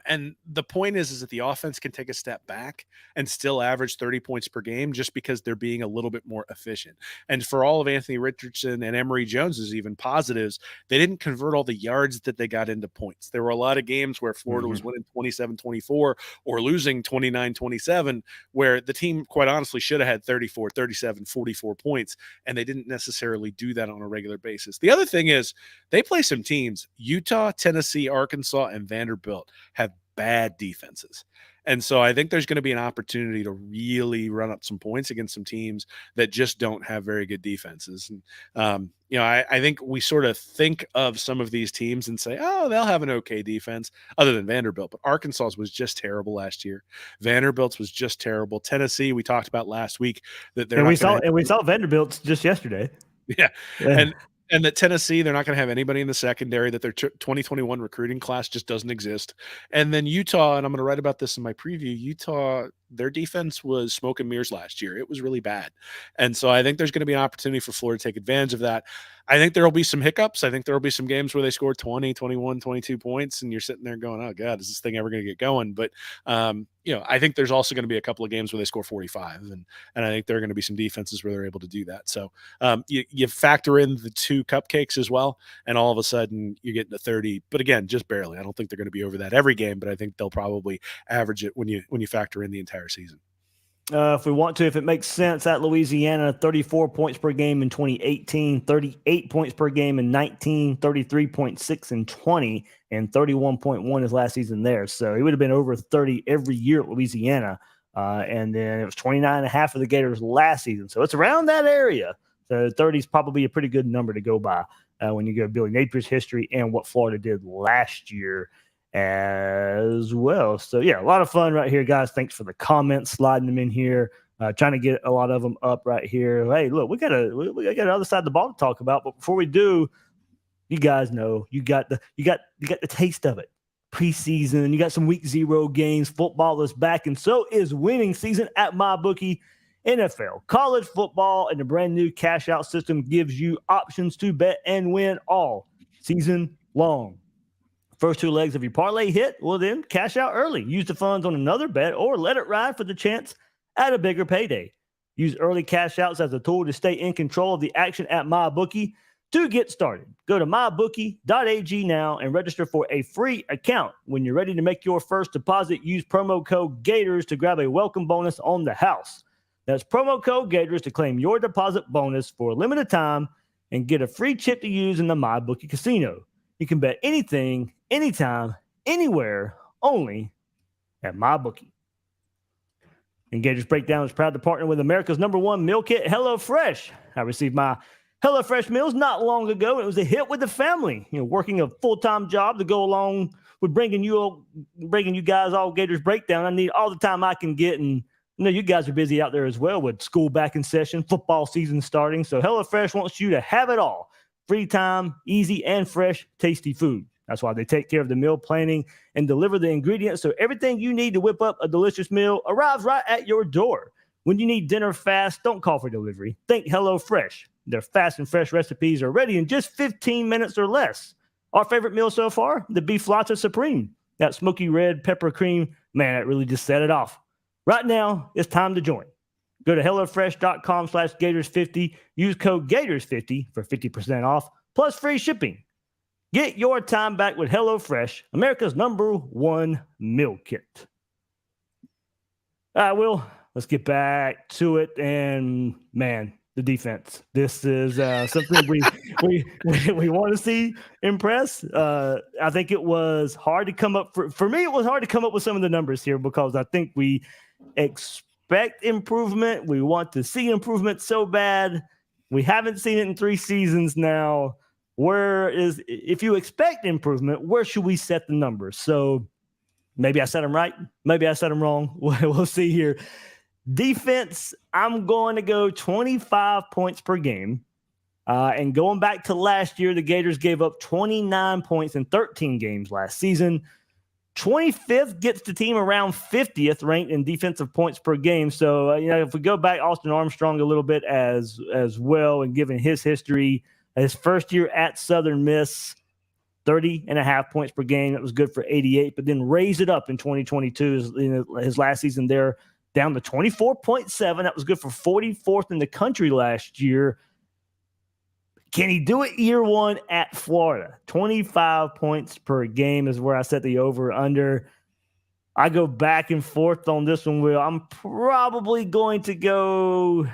[SPEAKER 3] And the point is that the offense can take a step back and still average 30 points per game just because they're being a little bit more efficient. And for all of Anthony Richardson and Emory Jones's even positives, they didn't convert all the yards that they got into points. There were a lot of games where Florida was winning 27-24 or losing 29-27, where the team quite honestly should have had 34, 37, 44 points, and they didn't necessarily do that on a regular basis. The other thing is, they play some teams, Utah, Tennessee, Arkansas, and Vanderbilt have bad defenses. And so I think there's going to be an opportunity to really run up some points against some teams that just don't have very good defenses. And, I think we sort of think of some of these teams and say, oh, they'll have an okay defense other than Vanderbilt. But Arkansas's was just terrible last year. Vanderbilt's was just terrible. Tennessee, we talked about last week that they're
[SPEAKER 1] we saw Vanderbilt's just yesterday.
[SPEAKER 3] Yeah. And that Tennessee, they're not going to have anybody in the secondary, that their 2021 recruiting class just doesn't exist. And then Utah, and I'm going to write about this in my preview, Utah, their defense was smoke and mirrors last year. It was really bad. And so I think there's going to be an opportunity for Florida to take advantage of that. I think there will be some hiccups. I think there will be some games where they score 20, 21, 22 points, and you're sitting there going, oh, God, is this thing ever going to get going? But, I think there's also going to be a couple of games where they score 45, and I think there are going to be some defenses where they're able to do that. So you factor in the 2 cupcakes as well, and all of a sudden you're getting to 30. But again, just barely. I don't think they're going to be over that every game, but I think they'll probably average it when you factor in the entire season.
[SPEAKER 1] If we want to, if it makes sense, at Louisiana, 34 points per game in 2018, 38 points per game in 19, 33.6 in 20, and 31.1 his last season there. So he would have been over 30 every year at Louisiana. And then it was 29.5 for the Gators last season. So it's around that area. So 30 is probably a pretty good number to go by when you go Billy Napier's history and what Florida did last year as well. So yeah, a lot of fun right here, guys. Thanks for the comments, sliding them in here, trying to get a lot of them up right here. Hey, look, we got the other side of the ball to talk about, but before we do, you guys know you got the taste of it. Preseason, you got some week 0 games. Football is back, and so is winning season at MyBookie. NFL, college football, and the brand new cash out system gives you options to bet and win all season long. First two legs of your parlay hit, well then cash out early. Use the funds on another bet or let it ride for the chance at a bigger payday. Use early cash outs as a tool to stay in control of the action at MyBookie. To get started, go to mybookie.ag now and register for a free account. When you're ready to make your first deposit, use promo code Gators to grab a welcome bonus on the house. That's promo code Gators to claim your deposit bonus for a limited time and get a free chip to use in the MyBookie casino. You can bet anything, anytime, anywhere, only at MyBookie. And Gators Breakdown is proud to partner with America's #1 meal kit, HelloFresh. I received my HelloFresh meals not long ago. It was a hit with the family. Working a full-time job to go along with bringing you guys all Gators Breakdown. I need all the time I can get, and you guys are busy out there as well with school back in session, football season starting. So HelloFresh wants you to have it all: free time, easy and fresh, tasty food. That's why they take care of the meal planning and deliver the ingredients, so everything you need to whip up a delicious meal arrives right at your door. When you need dinner fast, don't call for delivery. Think HelloFresh. Their fast and fresh recipes are ready in just 15 minutes or less. Our favorite meal so far, the beef Flauta Supreme. That smoky red pepper cream, man, that really just set it off. Right now, it's time to join. Go to HelloFresh.com/Gators50. Use code Gators50 for 50% off, plus free shipping. Get your time back with HelloFresh, America's #1 meal kit. All right, Will, let's get back to it. And, man, the defense. This is something we want to see impress. I think it was hard to come up for me. It was hard to come up with some of the numbers here because I think we expect improvement. We want to see improvement so bad. We haven't seen it in 3 seasons now. If you expect improvement, where should we set the numbers? So maybe I said them right. Maybe I said them wrong. We'll see here. Defense, I'm going to go 25 points per game. And going back to last year, the Gators gave up 29 points in 13 games last season. 25th gets the team around 50th ranked in defensive points per game. So, if we go back, Austin Armstrong a little bit as well, and given his history, his first year at Southern Miss, 30.5 points per game. That was good for 88, but then raised it up in 2022, his last season there, down to 24.7. That was good for 44th in the country last year. Can he do it year one at Florida? 25 points per game is where I set the over-under. I go back and forth on this one, Will. I'm probably going to go...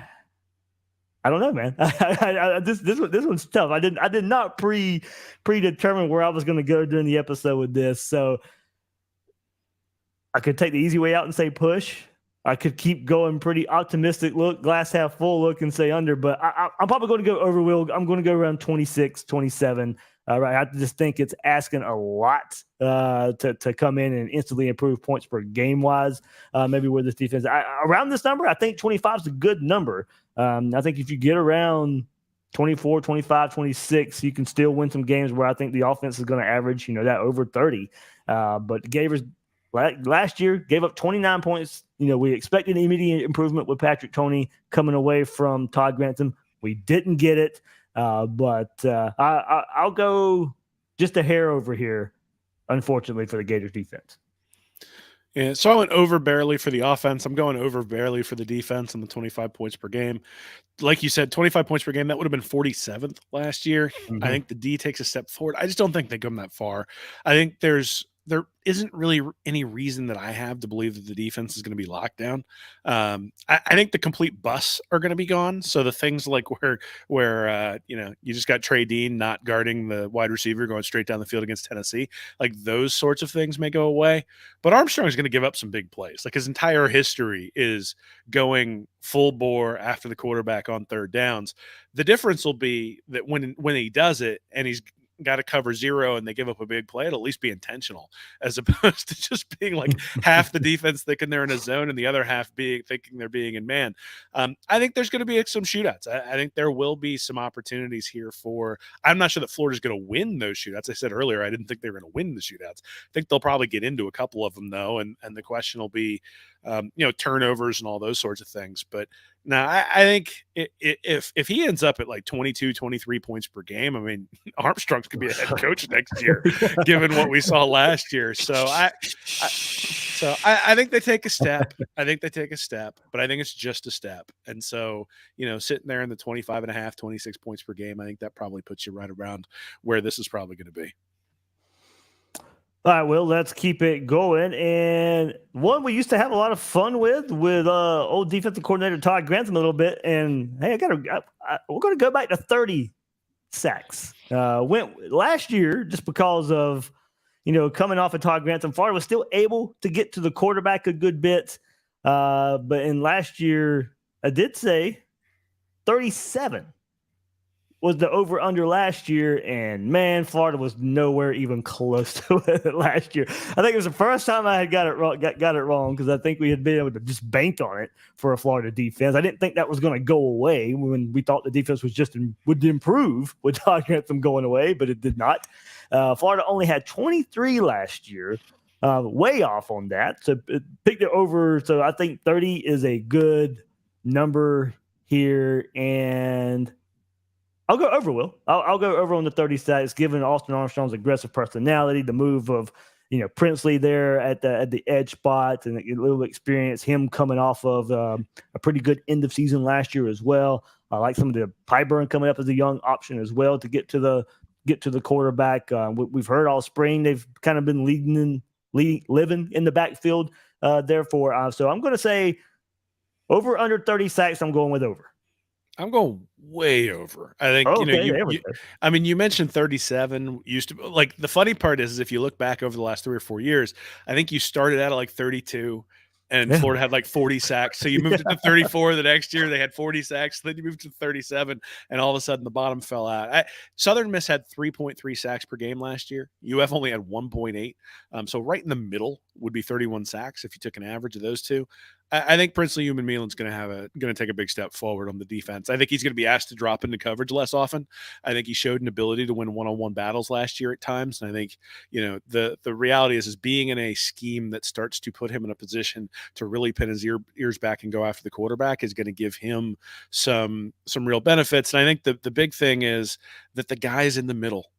[SPEAKER 1] I don't know, man. This one's tough. I did not predetermine where I was going to go during the episode with this. So I could take the easy way out and say push. I could keep going pretty optimistic look, glass half full look, and say under, but I'm probably going to go over, Will. I'm going to go around 26, 27. Right. I just think it's asking a lot to come in and instantly improve points per game wise. Maybe with this defense around this number, I think 25 is a good number. I think if you get around 24, 25, 26, you can still win some games where I think the offense is going to average, that over 30. But Gators last year gave up 29 points. We expected immediate improvement with Patrick Toney coming away from Todd Grantham. We didn't get it, but I'll go just a hair over here, unfortunately, for the Gators defense.
[SPEAKER 3] Yeah, so I went over barely for the offense. I'm going over barely for the defense on the 25 points per game. Like you said, 25 points per game, that would have been 47th last year.
[SPEAKER 1] Mm-hmm.
[SPEAKER 3] I think the D takes a step forward. I just don't think they come that far. I think there isn't really any reason that I have to believe that the defense is going to be locked down. I think the complete busts are going to be gone. So the things like where you just got Trey Dean not guarding the wide receiver going straight down the field against Tennessee, like those sorts of things may go away. But Armstrong is going to give up some big plays. Like his entire history is going full bore after the quarterback on third downs. The difference will be that when he does it and he's got to cover zero and they give up a big play, it'll at least be intentional, as opposed to just being like half the defense thinking they're in a zone and the other half thinking they're being in man. I think there's going to be some shootouts. I think there will be some opportunities here I'm not sure that Florida's going to win those shootouts. I said earlier, I didn't think they were going to win the shootouts. I think they'll probably get into a couple of them though. And the question will be, turnovers and all those sorts of things. But now I think if he ends up at like 22, 23 points per game, I mean, Armstrong's could be a head coach next year, given what we saw last year. So I think they take a step. I think they take a step, but I think it's just a step. And so, sitting there in the 25.5, 26 points per game, I think that probably puts you right around where this is probably going to be.
[SPEAKER 1] All right, well, let's keep it going. And one we used to have a lot of fun with old defensive coordinator Todd Grantham a little bit. And hey, we're going to go back to 30 sacks. Went last year just because of coming off of Todd Grantham. Florida was still able to get to the quarterback a good bit, but in last year, I did say 37 was the over-under last year, and man, Florida was nowhere even close to it last year. I think it was the first time I had got it wrong because I think we had been able to just bank on it for a Florida defense. I didn't think that was going to go away when we thought the defense would improve with Todd Grantham going away, but it did not. Florida only had 23 last year, way off on that. So it picked it over. So I think 30 is a good number here, and I'll go over, Will. I'll go over on the 30 sacks, given Austin Armstrong's aggressive personality, the move of, Princely there at the edge spot and a little experience, him coming off of a pretty good end of season last year as well. I like some of the Pyburn coming up as a young option as well to get to the quarterback. We've heard all spring they've kind of been living in the backfield. Therefore, so I'm going to say over under 30 sacks. I'm going with over.
[SPEAKER 3] I'm going way over. I think, you mentioned 37 used to, like, the funny part is if you look back over the last 3 or 4 years, I think you started out at like 32 and Florida had like 40 sacks. So you moved it to 34 the next year. They had 40 sacks. Then you moved to 37 and all of a sudden the bottom fell out. Southern Miss had 3.3 sacks per game last year. UF only had 1.8. So right in the middle would be 31 sacks if you took an average of those two. I think Princely Human-Melan's going to take a big step forward on the defense. I think he's going to be asked to drop into coverage less often. I think he showed an ability to win one-on-one battles last year at times. And I think, the reality is being in a scheme that starts to put him in a position to really pin his ears back and go after the quarterback is going to give him some real benefits. And I think the big thing is that the guys in the middle,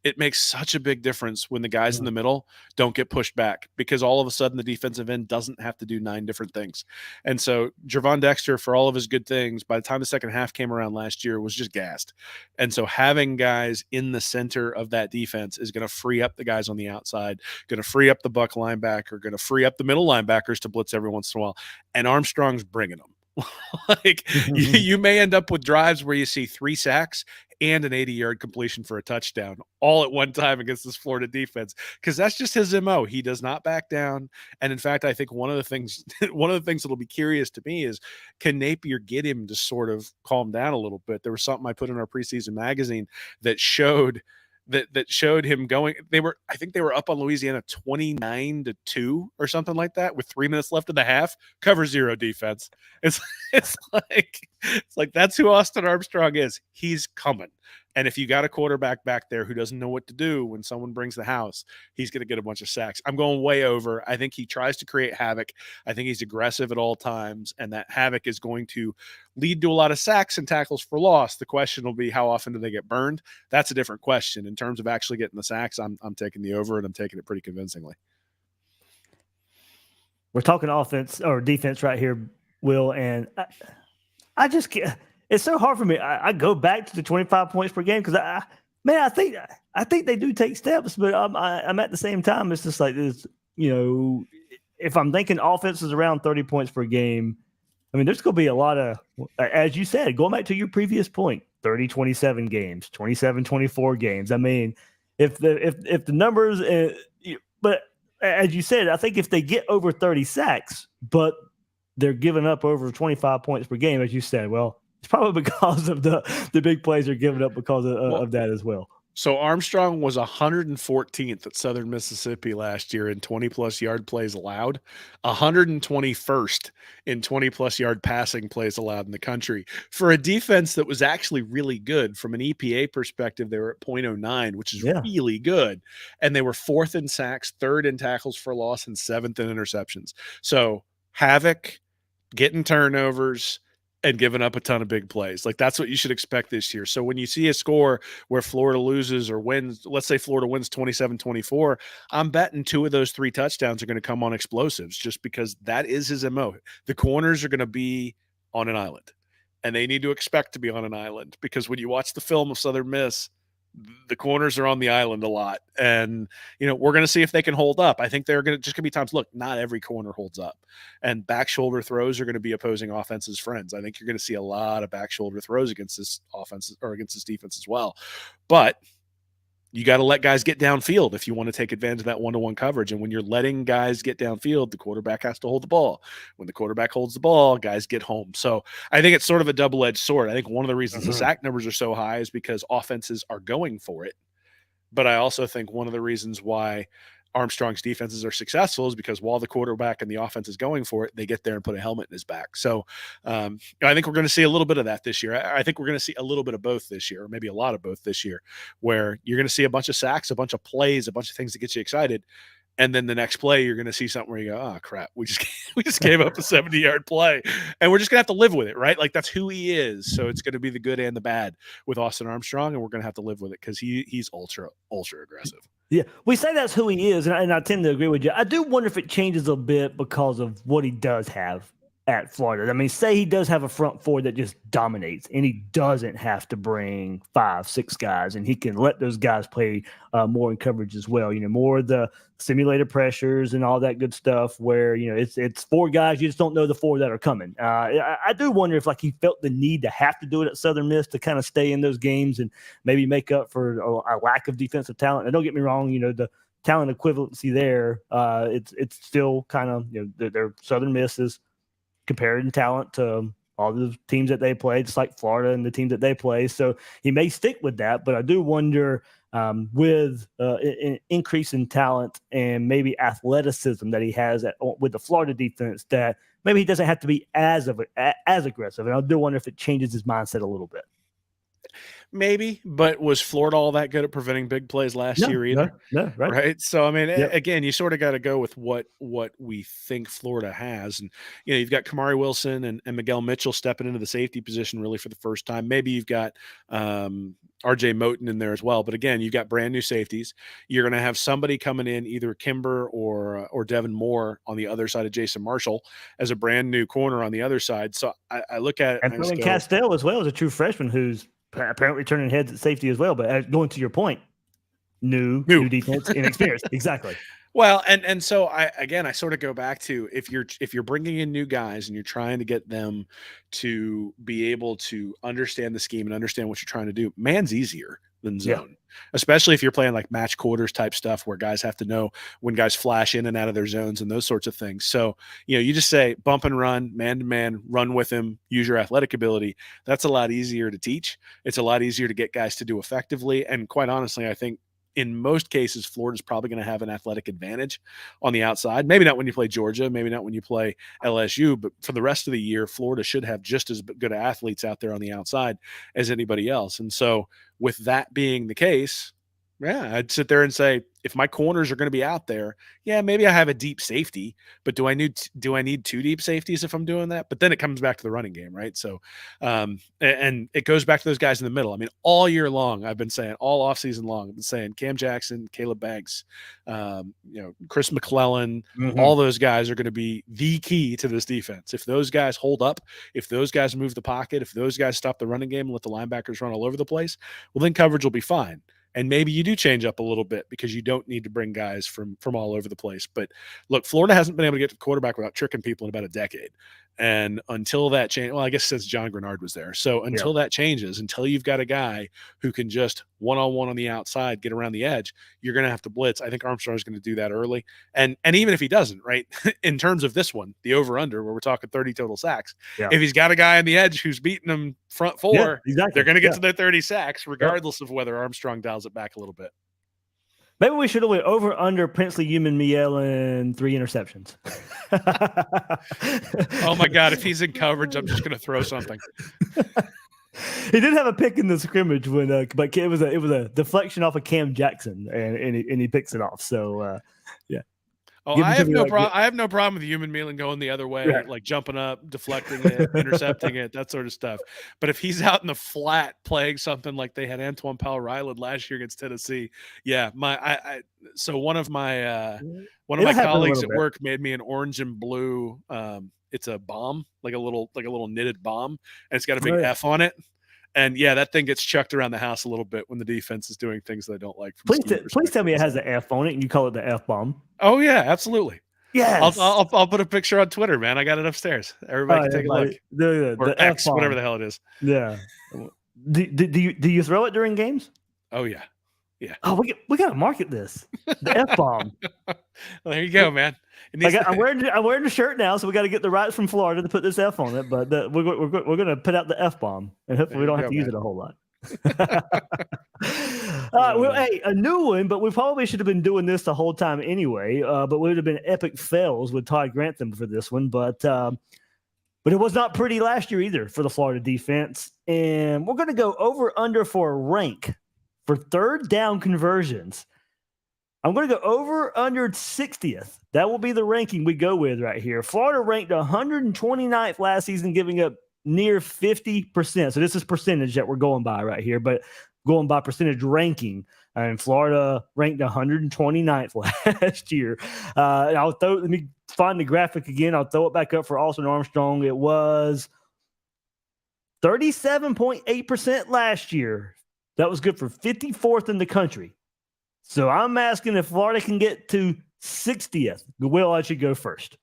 [SPEAKER 3] it makes such a big difference when the guys in the middle don't get pushed back, because all of a sudden the defensive end doesn't have to do 9 different things. And so Jervon Dexter, for all of his good things, by the time the second half came around last year, was just gassed. And so having guys in the center of that defense is going to free up the guys on the outside, going to free up the Buck linebacker, going to free up the middle linebackers to blitz every once in a while. And Armstrong's bringing them. You may end up with drives where you see 3 sacks and an 80-yard completion for a touchdown all at one time against this Florida defense, because that's just his MO. He does not back down. And in fact, I think one of the things that'll be curious to me is, can Napier get him to sort of calm down a little bit? There was something I put in our preseason magazine that showed him going. I think they were up on Louisiana 29-2 or something like that with 3 minutes left in the half. Cover 0 defense. It's like that's who Austin Armstrong is. He's coming. And if you got a quarterback back there who doesn't know what to do when someone brings the house, he's going to get a bunch of sacks. I'm going way over. I think he tries to create havoc. I think he's aggressive at all times, and that havoc is going to lead to a lot of sacks and tackles for loss. The question will be, how often do they get burned? That's a different question. In terms of actually getting the sacks, I'm taking the over, and I'm taking it pretty convincingly.
[SPEAKER 1] We're talking offense or defense right here, Will, and I just can't. It's so hard for me. I go back to the 25 points per game because I think they do take steps, but I'm at the same time. It's just like this, if I'm thinking offense is around 30 points per game, I mean, there's going to be a lot of, as you said, going back to your previous point, 30-27 games, 27-24 games. I mean, if the numbers, but as you said, I think if they get over 30 sacks, but they're giving up over 25 points per game, as you said, well, it's probably because of the big plays they're giving up because of that as well.
[SPEAKER 3] So Armstrong was 114th at Southern Mississippi last year in 20-plus yard plays allowed, 121st in 20-plus yard passing plays allowed in the country. For a defense that was actually really good from an EPA perspective, they were at .09, which is
[SPEAKER 1] Yeah.
[SPEAKER 3] really good. And they were 4th in sacks, 3rd in tackles for loss, and 7th in interceptions. So havoc, getting turnovers, and giving up a ton of big plays. Like, that's what you should expect this year. So when you see a score where Florida loses or wins, let's say Florida wins 27-24, I'm betting 2 of those 3 touchdowns are going to come on explosives, just because that is his MO. The corners are going to be on an island, and they need to expect to be on an island, because when you watch the film of Southern Miss, the corners are on the island a lot. And, we're going to see if they can hold up. I think they're going to be times, look, not every corner holds up, and back shoulder throws are going to be opposing offense's friends. I think you're going to see a lot of back shoulder throws against this offense or against this defense as well. But you got to let guys get downfield if you want to take advantage of that one-to-one coverage. And when you're letting guys get downfield, the quarterback has to hold the ball. When the quarterback holds the ball, guys get home. So I think it's sort of a double-edged sword. I think one of the reasons the sack numbers are so high is because offenses are going for it. But I also think one of the reasons why Armstrong's defenses are successful is because while the quarterback and the offense is going for it, they get there and put a helmet in his back. So I think we're going to see a little bit of that this year. I think we're going to see a little bit of both this year, or maybe a lot of both this year, where you're going to see a bunch of sacks, a bunch of plays, a bunch of things that get you excited. And then the next play, you're going to see something where you go, oh, crap, we just gave up a 70-yard play. And we're just going to have to live with it, right? Like, that's who he is. So it's going to be the good and the bad with Austin Armstrong, and we're going to have to live with it because he's ultra, ultra aggressive.
[SPEAKER 1] Yeah, we say that's who he is, and I tend to agree with you. I do wonder if it changes a bit because of what he does have at Florida. I mean, say he does have a front four that just dominates, and he doesn't have to bring 5, 6 guys, and he can let those guys play more in coverage as well. More of the simulated pressures and all that good stuff where, it's 4 guys. You just don't know the 4 that are coming. I do wonder if he felt the need to have to do it at Southern Miss to kind of stay in those games and maybe make up for a lack of defensive talent. And don't get me wrong, the talent equivalency there, it's still kind of, their Southern Miss is compared in talent to all the teams that they play, just like Florida and the teams that they play. So he may stick with that, but I do wonder with an increase in talent and maybe athleticism that he has with the Florida defense, that maybe he doesn't have to be as aggressive. And I do wonder if it changes his mindset a little bit.
[SPEAKER 3] Maybe, but was Florida all that good at preventing big plays last year either?
[SPEAKER 1] No, right.
[SPEAKER 3] Right. So, I mean, again, you sort of got to go with what we think Florida has. And, you've got Kamari Wilson and Miguel Mitchell stepping into the safety position really for the first time. Maybe you've got RJ Moten in there as well. But again, you've got brand new safeties. You're going to have somebody coming in, either Kimber or Devin Moore on the other side of Jason Marshall as a brand new corner on the other side. So I look at it.
[SPEAKER 1] And throwing Castell as well as a true freshman who's apparently turning heads at safety as well. But going to your point, new defense, inexperienced. Exactly.
[SPEAKER 3] Well, and so I sort of go back to if you're bringing in new guys and you're trying to get them to be able to understand the scheme and understand what you're trying to do, man's easier than zone, especially if you're playing like match quarters type stuff where guys have to know when guys flash in and out of their zones and those sorts of things. So, you just say bump and run, man to man, run with him, use your athletic ability. That's a lot easier to teach. It's a lot easier to get guys to do effectively. And quite honestly, I think in most cases, Florida's probably going to have an athletic advantage on the outside. Maybe not when you play Georgia, maybe not when you play LSU, but for the rest of the year, Florida should have just as good athletes out there on the outside as anybody else. And so with that being the case, I'd sit there and say, if my corners are going to be out there, maybe I have a deep safety, but do I need 2 deep safeties if I'm doing that? But then it comes back to the running game, right? So, and it goes back to those guys in the middle. I mean, all year long, I've been saying, all offseason long, I've been saying Cam Jackson, Caleb Banks, Chris McClellan, all those guys are going to be the key to this defense. If those guys hold up, if those guys move the pocket, if those guys stop the running game and let the linebackers run all over the place, well, then coverage will be fine. And maybe you do change up a little bit because you don't need to bring guys from all over the place. But look, Florida hasn't been able to get to the quarterback without tricking people in about a decade. And until that change, well, I guess since John Grenard was there. So until that changes, until you've got a guy who can just one-on-one on the outside, get around the edge, you're going to have to blitz. I think Armstrong is going to do that early. And even if he doesn't, right, in terms of this one, the over-under, where we're talking 30 total sacks, if he's got a guy on the edge who's beating him front four, they're going to get to their 30 sacks, regardless of whether Armstrong dials it back a little bit.
[SPEAKER 1] Maybe we should have went over under Princely Human Miel and 3 interceptions.
[SPEAKER 3] Oh my God! If he's in coverage, I'm just going to throw something.
[SPEAKER 1] He did have a pick in the scrimmage when, but it was a deflection off of Cam Jackson, and he picks it off. So, yeah.
[SPEAKER 3] Oh, I have no problem. I have no problem with Human Mealing going the other way, like jumping up, deflecting it, intercepting it, that sort of stuff. But if he's out in the flat playing something like they had Antoine Powell-Ryland last year against Tennessee, so one of my colleagues at work made me an orange and blue. It's a bomb, like a little knitted bomb, and it's got a big F on it. And that thing gets chucked around the house a little bit when the defense is doing things that I don't like.
[SPEAKER 1] Please tell me it has an F on it and you call it the F bomb.
[SPEAKER 3] Oh yeah, absolutely.
[SPEAKER 1] Yes.
[SPEAKER 3] I'll put a picture on Twitter, man. I got it upstairs. Everybody can take a look.
[SPEAKER 1] The
[SPEAKER 3] X, whatever the hell it is.
[SPEAKER 1] Yeah. Do you throw it during games?
[SPEAKER 3] Oh yeah. Yeah.
[SPEAKER 1] Oh, we got to market this. The F bomb.
[SPEAKER 3] Well, there you go, man.
[SPEAKER 1] I'm wearing the shirt now, so we got to get the rights from Florida to put this F on it. But we're going to put out the F bomb, and hopefully we don't have to use it a whole lot. Hey, a new one, but we probably should have been doing this the whole time anyway. But we would have been epic fails with Todd Grantham for this one. But it was not pretty last year either for the Florida defense. And we're going to go over under for a rank for third down conversions. I'm going to go over under 60th. That will be the ranking we go with right here. Florida ranked 129th last season, giving up near 50%. So this is percentage that we're going by right here, but going by percentage ranking. And Florida ranked 129th last year. Let me find the graphic again. I'll throw it back up for Austin Armstrong. It was 37.8% last year. That was good for 54th in the country. So I'm asking if Florida can get to 60th. Will, I should go first.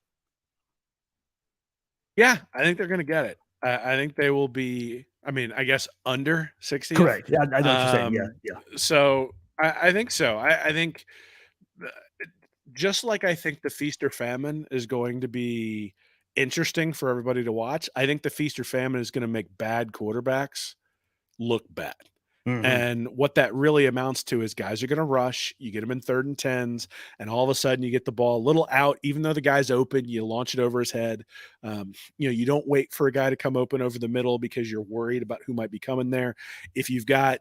[SPEAKER 3] Yeah, I think they're going to get it. I think they will be, I guess under 60th.
[SPEAKER 1] Correct. Yeah, I know what you're saying. Yeah.
[SPEAKER 3] So I think so. I think just like I think the feast or famine is going to be interesting for everybody to watch, I think the feast or famine is going to make bad quarterbacks look bad. Mm-hmm. And what that really amounts to is guys are going to rush. You get them in 3rd and 10s, and all of a sudden you get the ball a little out, even though the guy's open. You launch it over his head. You don't wait for a guy to come open over the middle because you're worried about who might be coming there. If you've got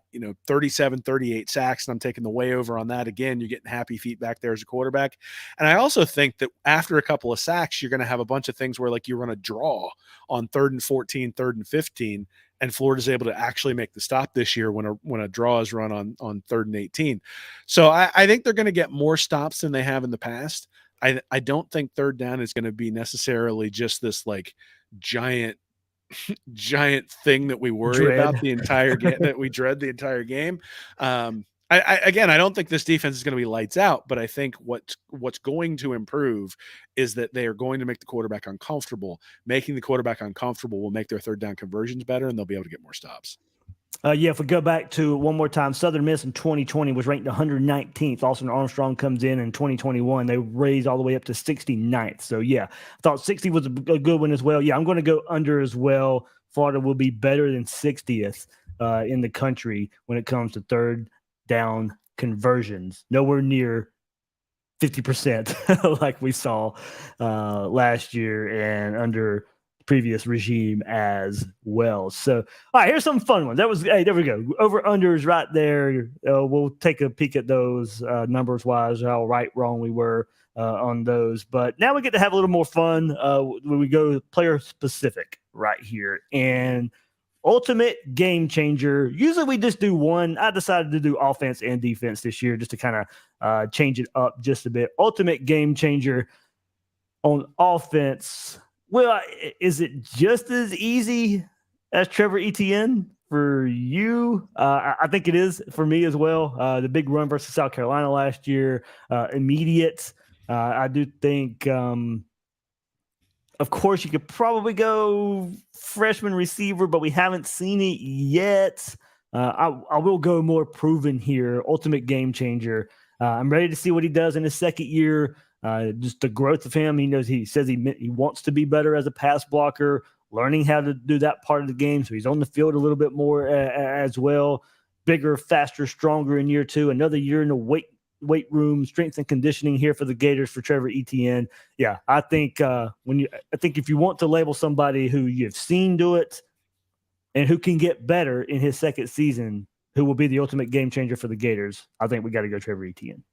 [SPEAKER 3] 37, 38 sacks, and I'm taking the way over on that again, you're getting happy feet back there as a quarterback. And I also think that after a couple of sacks, you're going to have a bunch of things where like you run a draw on 3rd and 14, 3rd and 15. And Florida's able to actually make the stop this year when a draw is run on 3rd and 18. So I think they're going to get more stops than they have in the past. I don't think third down is going to be necessarily just this like giant thing that we worry about the entire game, that we dread the entire game. I don't think this defense is going to be lights out, but I think what's going to improve is that they are going to make the quarterback uncomfortable. Making the quarterback uncomfortable will make their third down conversions better, and they'll be able to get more stops.
[SPEAKER 1] If we go back to one more time, Southern Miss in 2020 was ranked 119th. Austin Armstrong comes in 2021. They raised all the way up to 69th. So, I thought 60 was a good one as well. Yeah, I'm going to go under as well. Florida will be better than 60th in the country when it comes to third down conversions. Nowhere near 50% like we saw last year and under previous regime as well. So, all right, here's some fun ones. There we go. Over unders right there. We'll take a peek at those numbers wise, how right, wrong we were on those. But now we get to have a little more fun when we go player specific right here. And ultimate game changer. Usually we just do one. I decided to do offense and defense this year just to kind of change it up just a bit. Ultimate game changer on offense. Well, is it just as easy as Trevor Etienne for you? I think it is for me as well. The big run versus South Carolina last year, immediate. I do think Of course, you could probably go freshman receiver, but we haven't seen it yet. I will go more proven here, ultimate game changer. I'm ready to see what he does in his second year. Just the growth of him. He says he wants to be better as a pass blocker, learning how to do that part of the game. So he's on the field a little bit more as well. Bigger, faster, stronger in year two. Another year in the weight room, strength and conditioning here for the Gators for Trevor Etienne. Yeah, I think if you want to label somebody who you've seen do it and who can get better in his second season, who will be the ultimate game changer for the Gators, I think we got to go Trevor Etienne.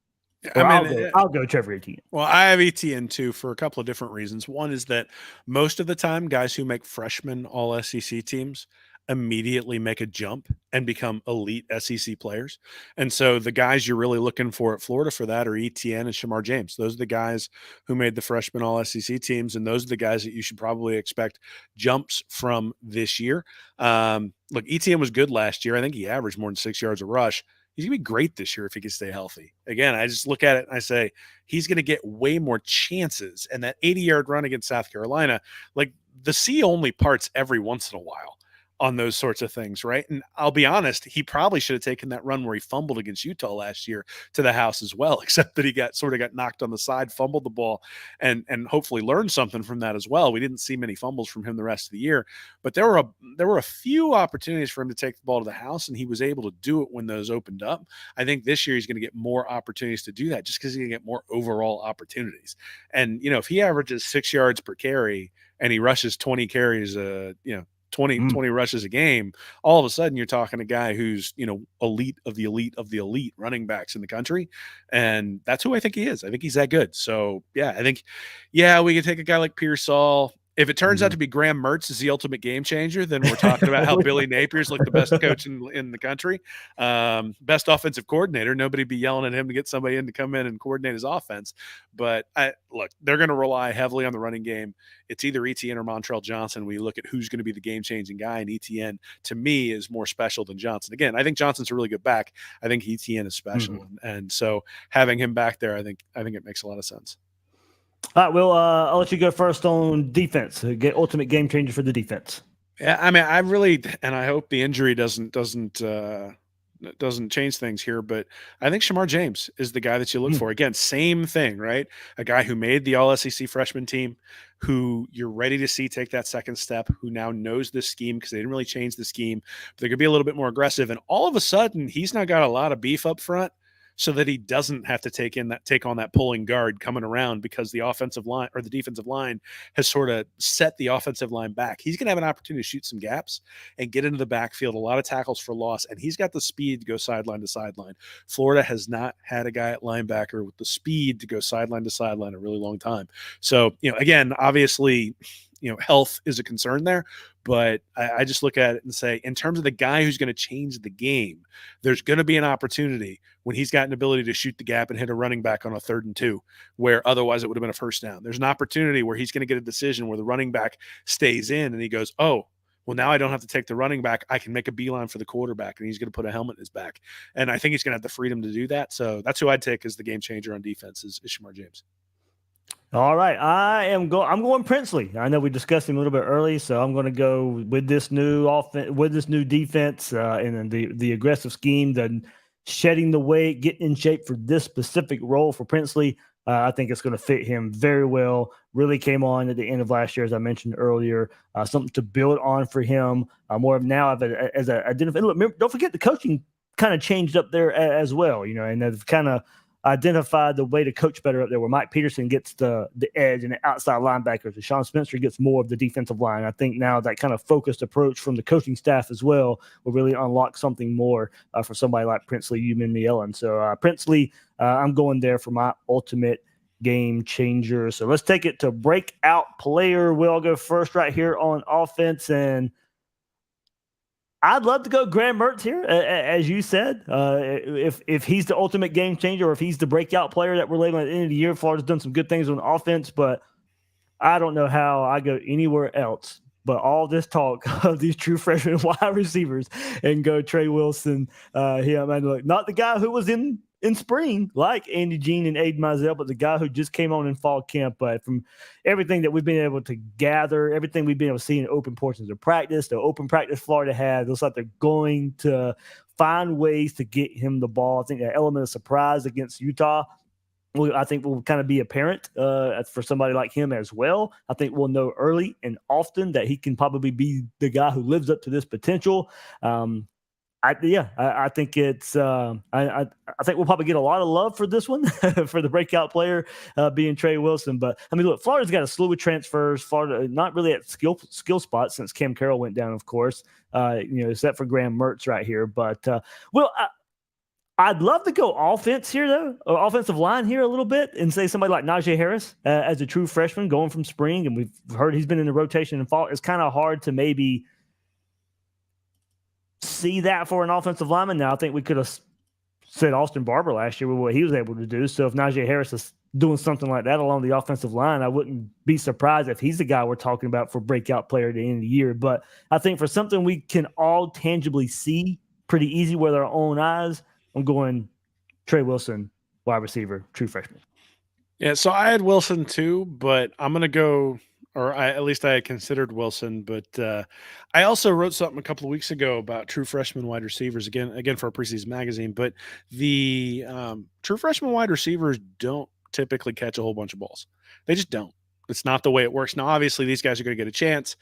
[SPEAKER 1] I'll go Trevor Etienne.
[SPEAKER 3] Well, I have Etienne too for a couple of different reasons. One is that most of the time, guys who make freshman all SEC teams immediately make a jump and become elite SEC players. And so the guys you're really looking for at Florida for that are Etienne and Shamar James. Those are the guys who made the freshman all SEC teams. And those are the guys that you should probably expect jumps from this year. Look, Etienne was good last year. I think he averaged more than 6 yards a rush. He's going to be great this year if he can stay healthy. Again, I just look at it and I say, he's going to get way more chances. And that 80-yard run against South Carolina, like the sea only parts every once in a while on those sorts of things, right? And I'll be honest, he probably should have taken that run where he fumbled against Utah last year to the house as well, except that he got knocked on the side, fumbled the ball, and hopefully learned something from that as well. We didn't see many fumbles from him the rest of the year, but there were a few opportunities for him to take the ball to the house, and he was able to do it when those opened up. I think this year he's going to get more opportunities to do that just because he's going to get more overall opportunities. And, if he averages 6 yards per carry and he rushes 20 carries, 20 rushes a game, all of a sudden you're talking a guy who's, elite of the elite of the elite running backs in the country. And that's who I think he is. I think he's that good. So yeah, I think, we could take a guy like Pearsall. If it turns out to be Graham Mertz is the ultimate game changer, then we're talking about how Billy Napier's like the best coach in the country, best offensive coordinator. Nobody be yelling at him to get somebody in to come in and coordinate his offense. But look, they're going to rely heavily on the running game. It's either Etienne or Montrell Johnson. We look at who's going to be the game-changing guy, and Etienne, to me, is more special than Johnson. Again, I think Johnson's a really good back. I think Etienne is special, and so having him back there, I think it makes a lot of sense.
[SPEAKER 1] All right, Will, I'll let you go first on defense. Get ultimate game changer for the defense.
[SPEAKER 3] Yeah, I mean, I hope the injury doesn't change things here, but I think Shamar James is the guy that you look for. Again, same thing, right? A guy who made the All-SEC freshman team, who you're ready to see take that second step, who now knows this scheme because they didn't really change the scheme, but they're going to be a little bit more aggressive. And all of a sudden, he's now got a lot of beef up front, so that he doesn't have to take on that pulling guard coming around because the offensive line or the defensive line has sort of set the offensive line back. He's going to have an opportunity to shoot some gaps and get into the backfield, a lot of tackles for loss, and he's got the speed to go sideline to sideline. Florida has not had a guy at linebacker with the speed to go sideline to sideline a really long time. So, again, obviously, health is a concern there, but I just look at it and say, in terms of the guy who's going to change the game, there's going to be an opportunity when he's got an ability to shoot the gap and hit a running back on a 3rd and 2, where otherwise it would have been a first down. There's an opportunity where he's going to get a decision where the running back stays in and he goes, oh, well, now I don't have to take the running back. I can make a beeline for the quarterback, and he's going to put a helmet in his back. And I think he's going to have the freedom to do that. So that's who I'd take as the game changer on defense is Shamar James.
[SPEAKER 1] All right, I'm going Princely. I know we discussed him a little bit early, so I'm going to go with this new offense, with this new defense, and then the aggressive scheme, the shedding the weight, getting in shape for this specific role for Princely. I think it's going to fit him very well. Really came on at the end of last year, as I mentioned earlier. Something to build on for him. More of now as I identify. Look, remember, don't forget the coaching kind of changed up there as well. And they've kind of identified the way to coach better up there, where Mike Peterson gets the edge and the outside linebackers, and Sean Spencer gets more of the defensive line. I think now that kind of focused approach from the coaching staff as well will really unlock something more for somebody like Princely, Ellen. So Princely, I'm going there for my ultimate game changer. So let's take it to breakout player. We'll go first right here on offense, and I'd love to go Graham Mertz here, as you said. If he's the ultimate game changer, or if he's the breakout player that we're labeling at the end of the year, Florida's done some good things on offense, but I don't know how I go anywhere else but all this talk of these true freshman wide receivers and go Trey Wilson. And look, not the guy who was in in spring, like Andy Jean and Aiden Mizell, but the guy who just came on in fall camp. But from everything that we've been able to gather, everything we've been able to see in open portions of practice, the open practice Florida had, looks like they're going to find ways to get him the ball. I think an element of surprise against Utah, I think will kind of be apparent for somebody like him as well. I think we'll know early and often that he can probably be the guy who lives up to this potential. I think it's. I think we'll probably get a lot of love for this one for the breakout player being Trey Wilson. But I mean, look, Florida's got a slew of transfers. Florida not really at skill spots since Cam Carroll went down, of course. Except for Graham Mertz right here. But I'd love to go offense here, though, or offensive line here a little bit, and say somebody like Najee Harris as a true freshman going from spring, and we've heard he's been in the rotation in fall. It's kind of hard to maybe see that for an offensive lineman. Now, I think we could have said Austin Barber last year with what he was able to do. So if Najee Harris is doing something like that along the offensive line, I wouldn't be surprised if he's the guy we're talking about for breakout player at the end of the year. But I think for something we can all tangibly see pretty easy with our own eyes, I'm going Trey Wilson, wide receiver, true freshman.
[SPEAKER 3] Yeah, so I had Wilson too, but I'm going to go, at least I had considered Wilson, but I also wrote something a couple of weeks ago about true freshman wide receivers, again for a preseason magazine, but the true freshman wide receivers don't typically catch a whole bunch of balls. They just don't. It's not the way it works. Now, obviously, these guys are going to get a chance.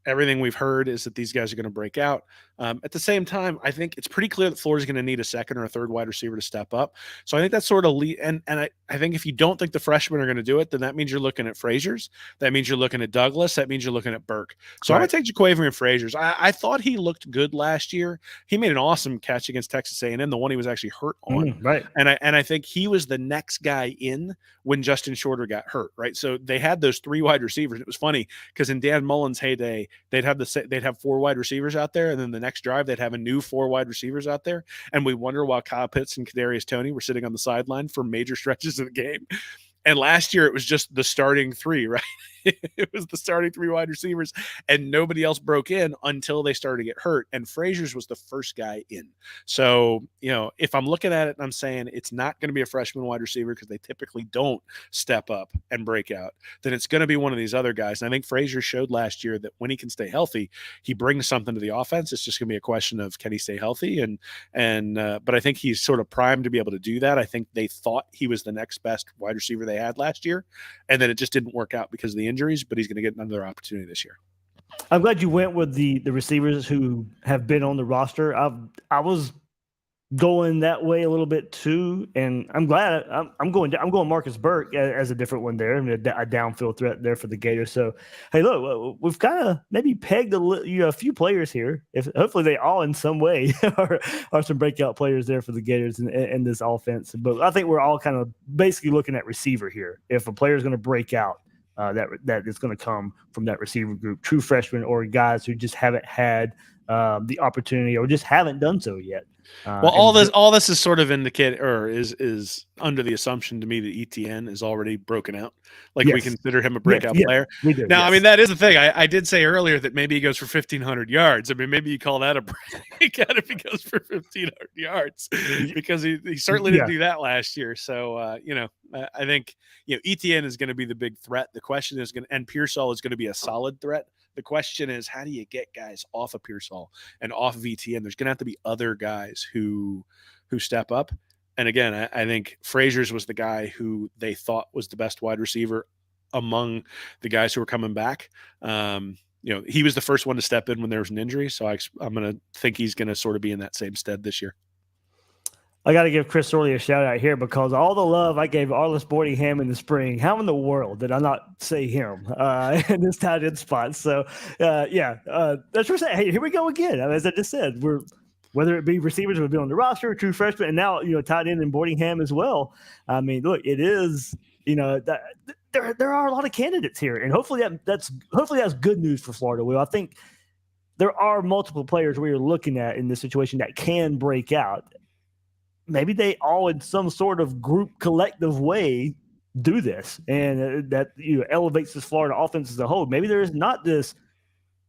[SPEAKER 3] Everything we've heard is that these guys are going to break out. At the same time, I think it's pretty clear that Florida's going to need a second or a third wide receiver to step up. So I think that's sort of and I think if you don't think the freshmen are going to do it, then that means you're looking at Frazier's. That means you're looking at Douglas. That means you're looking at Burke. So I'm going to take Jaquavier and Frazier's. I thought he looked good last year. He made an awesome catch against Texas A&M, the one he was actually hurt on.
[SPEAKER 1] Right.
[SPEAKER 3] And I think he was the next guy in when Justin Shorter got hurt, right? So they had those three wide receivers. It was funny because in Dan Mullen's heyday, they'd have four wide receivers out there, and then the next drive they'd have a new four wide receivers out there, and we wonder why Kyle Pitts and Kadarius Toney were sitting on the sideline for major stretches of the game. And last year it was just the starting three, right? It was the starting three wide receivers, and nobody else broke in until they started to get hurt. And Frazier's was the first guy in. So, if I'm looking at it and I'm saying it's not going to be a freshman wide receiver because they typically don't step up and break out, then it's going to be one of these other guys. And I think Frazier showed last year that when he can stay healthy, he brings something to the offense. It's just going to be a question of can he stay healthy? But I think he's sort of primed to be able to do that. I think they thought he was the next best wide receiver they had last year, and then it just didn't work out because of the injuries, but he's going to get another opportunity this year.
[SPEAKER 1] I'm glad you went with the receivers who have been on the roster. I was going that way a little bit too, and I'm glad I'm going Marcus Burke as a different one there, a downfield threat there for the Gators. So hey, look, we've kind of maybe pegged a few players here. If hopefully they all in some way are some breakout players there for the Gators in this offense. But I think we're all kind of basically looking at receiver here. If a player is going to break out, that is going to come from that receiver group, true freshmen or guys who just haven't had the opportunity or just haven't done so yet.
[SPEAKER 3] Well, all this is sort of indicated, or is under the assumption to me that ETN is already broken out. Like we consider him a breakout player.
[SPEAKER 1] We do.
[SPEAKER 3] Now, I mean, that is the thing. I did say earlier that maybe he goes for 1,500 yards. I mean, maybe you call that a breakout if he goes for 1,500 yards because he certainly didn't do that last year. So, I think, ETN is going to be the big threat. The question is and Pearsall is going to be a solid threat. The question is, how do you get guys off of Pearsall and off of ETN? There's going to have to be other guys who step up. And again, I think Frazier's was the guy who they thought was the best wide receiver among the guys who were coming back. He was the first one to step in when there was an injury. So I'm going to think he's going to sort of be in that same stead this year.
[SPEAKER 1] I got to give Chris Sorley a shout out here because all the love I gave Arliss Boardingham in the spring, how in the world did I not say him in this tight end spot? So, that's what we're saying. Hey, here we go again. As I just said, whether it be receivers who have been on the roster, true freshmen, and now, tight end and Boardingham as well. I mean, look, it is, there are a lot of candidates here, and hopefully that's good news for Florida. Will, I think there are multiple players we are looking at in this situation that can break out. Maybe they all in some sort of group collective way do this, and that elevates this Florida offense as a whole. Maybe there is not this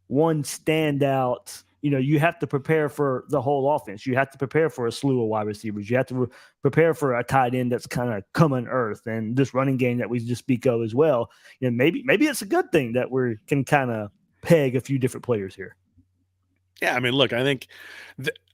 [SPEAKER 1] one standout you have to prepare for the whole offense. You have to prepare for a slew of wide receivers. You have to prepare for a tight end that's kind of coming earth, and this running game that we just speak of as well. Maybe it's a good thing that we can kind of peg a few different players here.
[SPEAKER 3] Yeah, I mean, look, I think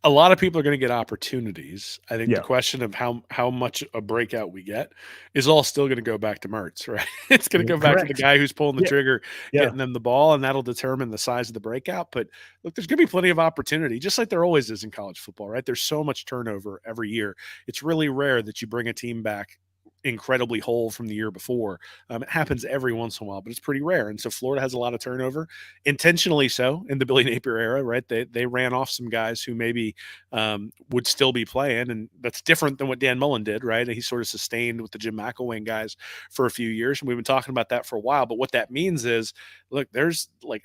[SPEAKER 3] a lot of people are going to get opportunities. I think the question of how much a breakout we get is all still going to go back to Mertz, right? It's going to go back to the guy who's pulling the trigger, getting them the ball, and that'll determine the size of the breakout. But look, there's going to be plenty of opportunity, just like there always is in college football, right? There's so much turnover every year. It's really rare that you bring a team back incredibly whole from the year before. It happens every once in a while, but it's pretty rare. And so Florida has a lot of turnover, intentionally so, in the Billy Napier era, right? They ran off some guys who maybe would still be playing, and that's different than what Dan Mullen did, right? And he sort of sustained with the Jim McElwain guys for a few years, and we've been talking about that for a while. But what that means is, look, there's like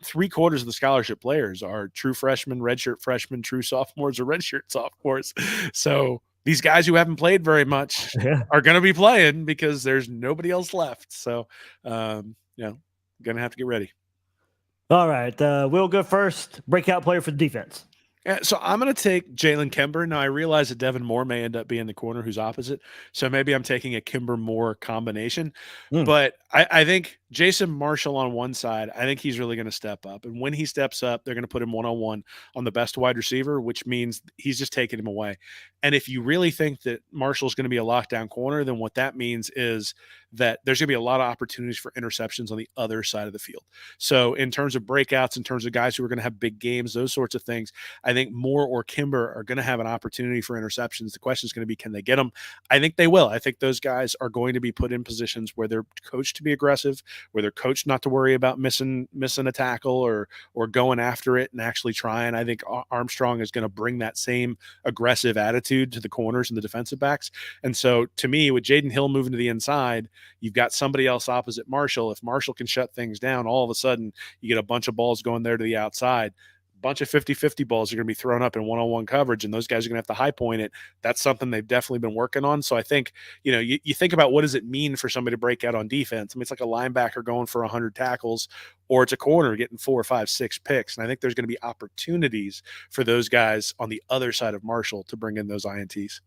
[SPEAKER 3] 3/4 of the scholarship players are true freshmen, redshirt freshmen, true sophomores, or redshirt sophomores. So these guys who haven't played very much are going to be playing because there's nobody else left. So, going to have to get ready.
[SPEAKER 1] All right. We'll go first. Breakout player for the defense.
[SPEAKER 3] Yeah, so I'm going to take Jalen Kimber. Now, I realize that Devin Moore may end up being the corner who's opposite. So maybe I'm taking a Kimber-Moore combination. But I think Jason Marshall on one side, I think he's really going to step up. And when he steps up, they're going to put him one-on-one on the best wide receiver, which means he's just taking him away. And if you really think that Marshall's going to be a lockdown corner, then what that means is that there's going to be a lot of opportunities for interceptions on the other side of the field. So in terms of breakouts, in terms of guys who are going to have big games, those sorts of things, I think Moore or Kimber are going to have an opportunity for interceptions. The question is going to be, can they get them? I think they will. I think those guys are going to be put in positions where they're coached to be aggressive, where they're coached not to worry about missing a tackle or going after it and actually trying. I think Armstrong is going to bring that same aggressive attitude to the corners and the defensive backs. And so to me, with Jaden Hill moving to the inside, you've got somebody else opposite Marshall. If Marshall can shut things down, all of a sudden you get a bunch of balls going there to the outside. Bunch of 50-50 balls are going to be thrown up in one-on-one coverage, and those guys are going to have to high point it. That's something they've definitely been working on. So I think, you think about what does it mean for somebody to break out on defense? I mean, it's like a linebacker going for 100 tackles, or it's a corner getting 4 or 5, 6 picks. And I think there's going to be opportunities for those guys on the other side of Marshall to bring in those INTs.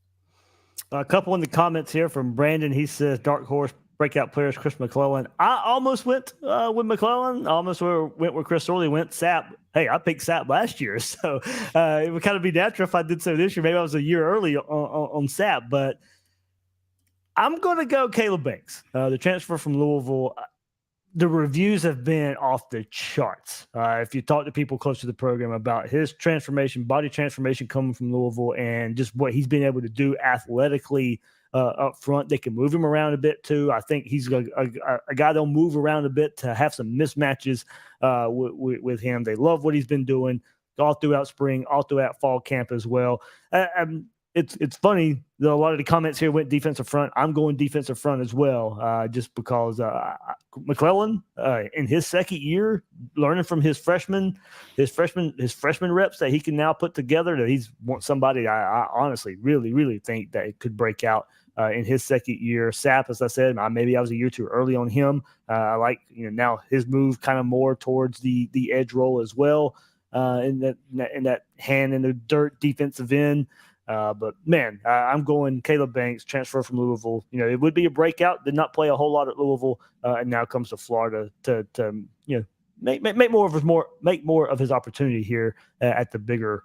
[SPEAKER 1] A couple in the comments here from Brandon. He says, dark horse breakout players, Chris McClellan. I almost went with McClellan. I almost went where Chris Orley went. Sapp. Hey, I picked Sapp last year, so it would kind of be natural if I did so this year. Maybe I was a year early on Sapp, but I'm going to go Caleb Banks, the transfer from Louisville. The reviews have been off the charts. If you talk to people close to the program about his transformation, body transformation coming from Louisville, and just what he's been able to do athletically up front. They can move him around a bit too. I think he's a guy that'll move around a bit to have some mismatches with him. They love what he's been doing all throughout spring, all throughout fall camp as well. It's funny that a lot of the comments here went defensive front. I'm going defensive front as well, just because McClellan in his second year, learning from his freshman reps that he can now put together, that he's somebody I honestly really think that it could break out in his second year. Sapp, as I said, maybe I was a year too early on him. I like now his move kind of more towards the edge role as well, in that hand in the dirt defensive end. But man, I'm going Caleb Banks, transfer from Louisville. It would be a breakout. Did not play a whole lot at Louisville, and now comes to Florida to make more of his opportunity here at the bigger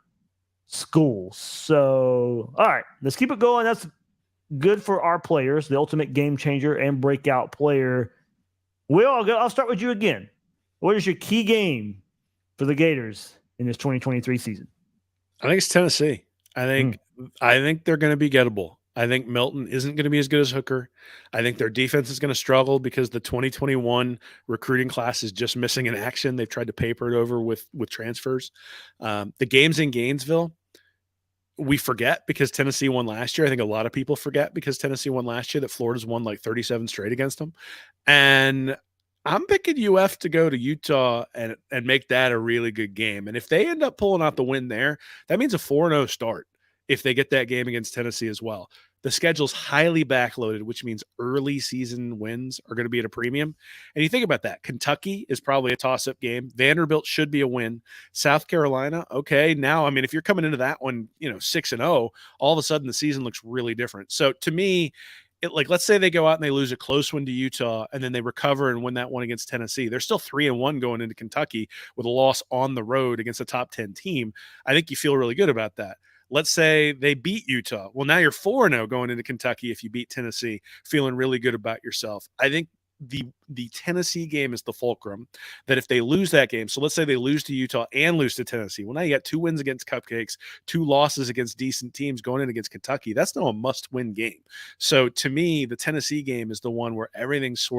[SPEAKER 1] school. So, all right, let's keep it going. That's good for our players, the ultimate game changer and breakout player. I'll start with you again. What is your key game for the Gators in this 2023 season?
[SPEAKER 3] I think it's Tennessee. I think they're going to be gettable. I think Milton isn't going to be as good as Hooker. I think their defense is going to struggle because the 2021 recruiting class is just missing in action. They've tried to paper it over with transfers. The games in Gainesville, we forget because Tennessee won last year. I think a lot of people forget because Tennessee won last year that Florida's won like 37 straight against them. And I'm picking UF to go to Utah and make that a really good game. And if they end up pulling out the win there, that means a 4-0 start if they get that game against Tennessee as well. The schedule's highly backloaded, which means early season wins are going to be at a premium. And you think about that. Kentucky is probably a toss-up game. Vanderbilt should be a win. South Carolina, okay. Now, I mean, if you're coming into that one, 6-0, all of a sudden the season looks really different. So to me, let's say they go out and they lose a close one to Utah and then they recover and win that one against Tennessee. They're still 3-1 going into Kentucky with a loss on the road against a top 10 team. I think you feel really good about that. Let's say they beat Utah. Well, now you're 4-0 going into Kentucky if you beat Tennessee, feeling really good about yourself. I think the Tennessee game is the fulcrum that if they lose that game, so let's say they lose to Utah and lose to Tennessee. Well, now you got 2 wins against Cupcakes, 2 losses against decent teams going in against Kentucky. That's now a must-win game. So to me, the Tennessee game is the one where everything's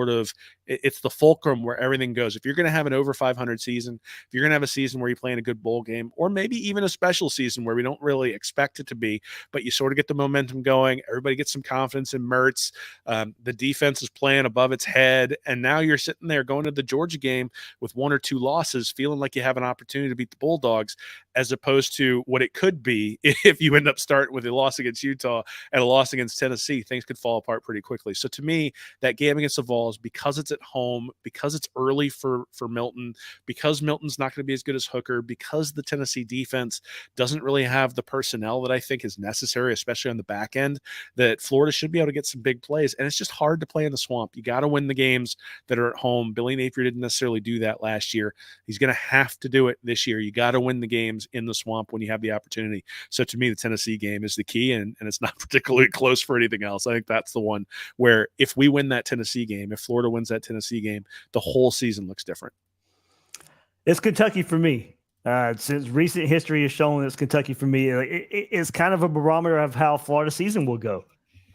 [SPEAKER 3] it's the fulcrum where everything goes. If you're going to have an over 500 season, if you're going to have a season where you're playing a good bowl game, or maybe even a special season where we don't really expect it to be, but you sort of get the momentum going, everybody gets some confidence in Mertz, the defense is playing above its head, and now you're sitting there going to the Georgia game with 1 or 2 losses, feeling like you have an opportunity to beat the Bulldogs, as opposed to what it could be if you end up starting with a loss against Utah and a loss against Tennessee. Things could fall apart pretty quickly. So to me, that game against the Vols, because it's at home, because it's early for Milton, because Milton's not going to be as good as Hooker, because the Tennessee defense doesn't really have the personnel that I think is necessary, especially on the back end, that Florida should be able to get some big plays. And it's just hard to play in the swamp. You got to win the games that are at home. Billy Napier didn't necessarily do that last year. He's going to have to do it this year. You got to win the games in the swamp when you have the opportunity. So to me, the Tennessee game is the key, and it's not particularly close for anything else. I think that's the one where if we win that Tennessee game, if Florida wins that Tennessee game, the whole season looks different.
[SPEAKER 1] It's Kentucky for me. Since recent history has shown it's Kentucky for me. It's kind of a barometer of how Florida season will go.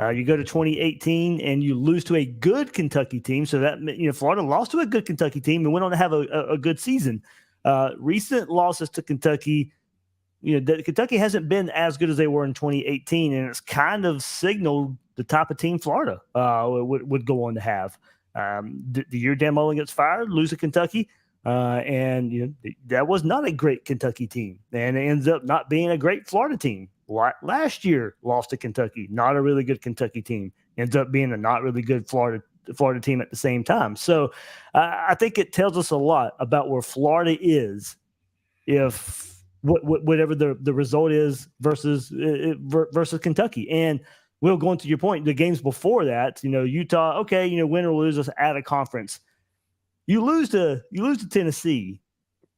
[SPEAKER 1] You go to 2018 and you lose to a good Kentucky team. So that, Florida lost to a good Kentucky team and went on to have a good season. Recent losses to Kentucky, Kentucky hasn't been as good as they were in 2018, and it's kind of signaled the type of team Florida would go on to have. The year Dan Mullen gets fired, lose to Kentucky, and that was not a great Kentucky team, and it ends up not being a great Florida team. Last year, lost to Kentucky, not a really good Kentucky team, ends up being a not really good Florida team at the same time. So I think it tells us a lot about where Florida is if whatever the result is versus Kentucky. And Will, going to your point, the games before that, Utah, okay, win or lose us at a conference. You lose to Tennessee.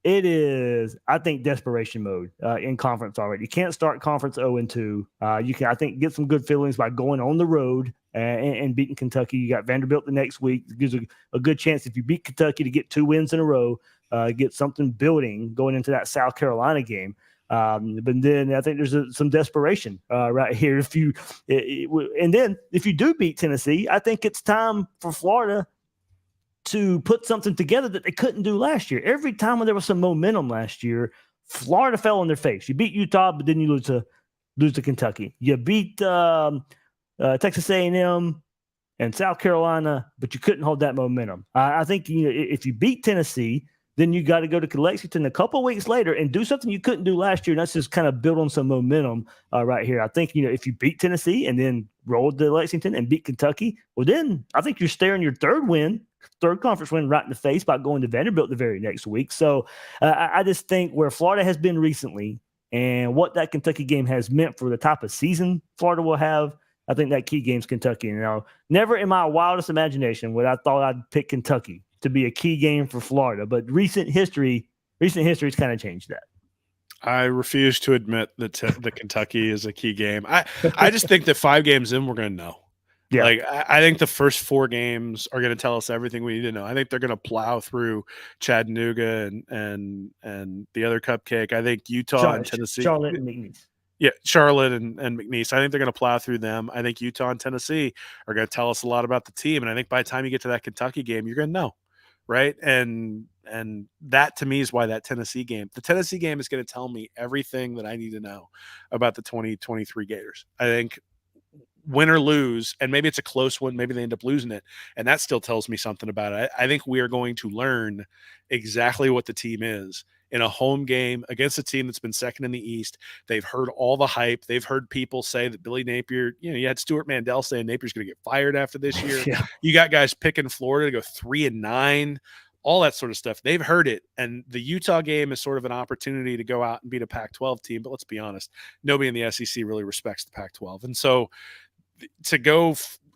[SPEAKER 1] It is, I think, desperation mode in conference already. You can't start conference 0-2. You can, I think, get some good feelings by going on the road and beating Kentucky. You got Vanderbilt the next week. It gives a good chance if you beat Kentucky to get 2 wins in a row, get something building going into that South Carolina game. But then I think there's some desperation right here. And then if you do beat Tennessee, I think it's time for Florida to put something together that they couldn't do last year. Every time when there was some momentum last year, Florida fell on their face. You beat Utah, but then you lose to Kentucky. You beat Texas A&M and South Carolina, but you couldn't hold that momentum. I think if you beat Tennessee, then you got to go to Lexington a couple of weeks later and do something you couldn't do last year. And that's just kind of build on some momentum right here. I think, if you beat Tennessee and then roll to Lexington and beat Kentucky, well, then I think you're staring your third conference win right in the face by going to Vanderbilt the very next week. So I just think where Florida has been recently and what that Kentucky game has meant for the type of season Florida will have, I think that key game's Kentucky. Never in my wildest imagination would I thought I'd pick Kentucky to be a key game for Florida, but recent history's kind of changed that.
[SPEAKER 3] I refuse to admit that Kentucky is a key game. I just think that 5 games in, we're going to know. Yeah. I think the first 4 games are going to tell us everything we need to know. I think they're going to plow through Chattanooga and the other cupcake. I think Utah and Tennessee.
[SPEAKER 1] Charlotte and McNeese.
[SPEAKER 3] Yeah, Charlotte and McNeese. I think they're going to plow through them. I think Utah and Tennessee are going to tell us a lot about the team. And I think by the time you get to that Kentucky game, you're going to know. Right. And that to me is why the Tennessee game is going to tell me everything that I need to know about the 2023 Gators. I think win or lose, and maybe it's a close one, maybe they end up losing it, and that still tells me something about it. I think we are going to learn exactly what the team is in a home game against a team that's been second in the East. They've heard all the hype. They've heard people say that Billy Napier, you had Stuart Mandel saying Napier's going to get fired after this year.
[SPEAKER 1] Yeah.
[SPEAKER 3] You got guys picking Florida to go 3-9, all that sort of stuff. They've heard it. And the Utah game is sort of an opportunity to go out and beat a Pac-12 team. But let's be honest, nobody in the SEC really respects the Pac-12. And so to go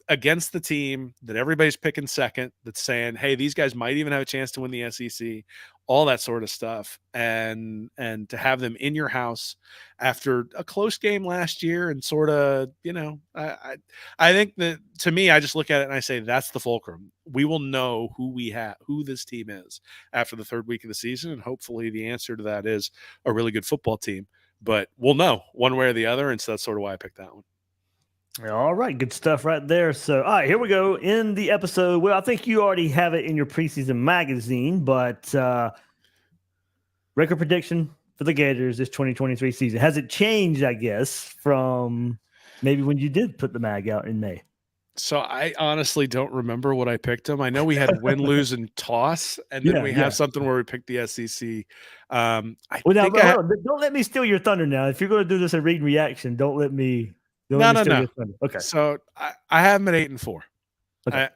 [SPEAKER 3] against the team that everybody's picking second, that's saying, hey, these guys might even have a chance to win the SEC, all that sort of stuff, and to have them in your house after a close game last year, and sort of, I think that, to me, I just look at it and I say that's the fulcrum. We will know who this team is after the third week of the season, and hopefully the answer to that is a really good football team. But we'll know one way or the other, and so that's sort of why I picked that one.
[SPEAKER 1] All right, good stuff right there. So, all right, here we go in the episode. Well, I think you already have it in your preseason magazine, but record prediction for the Gators this 2023 season. Has it changed, I guess, from maybe when you did put the mag out in May?
[SPEAKER 3] So I honestly don't remember what I picked them. I know we had win, lose, and toss, and then we have something where we picked the SEC. Don't let me steal your thunder now. If you're going to do this in read and reaction, don't let me. No.
[SPEAKER 1] Okay.
[SPEAKER 3] So I have them at 8-4.
[SPEAKER 1] Okay.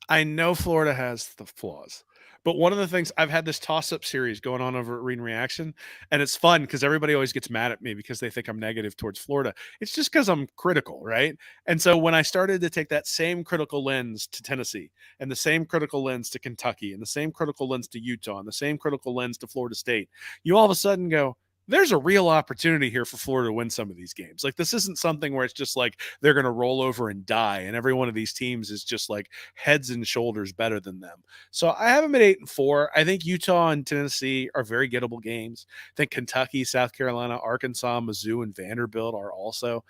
[SPEAKER 3] I know Florida has the flaws, but one of the things, I've had this toss-up series going on over at Read and Reaction, and it's fun because everybody always gets mad at me because they think I'm negative towards Florida. It's just because I'm critical, right? And so when I started to take that same critical lens to Tennessee, and the same critical lens to Kentucky, and the same critical lens to Utah, and the same critical lens to Florida State, you all of a sudden go, there's a real opportunity here for Florida to win some of these games. Like, this isn't something where it's just like they're going to roll over and die, and every one of these teams is just like heads and shoulders better than them. So I have them at 8-4. I think Utah and Tennessee are very gettable games. I think Kentucky, South Carolina, Arkansas, Mizzou, and Vanderbilt are also.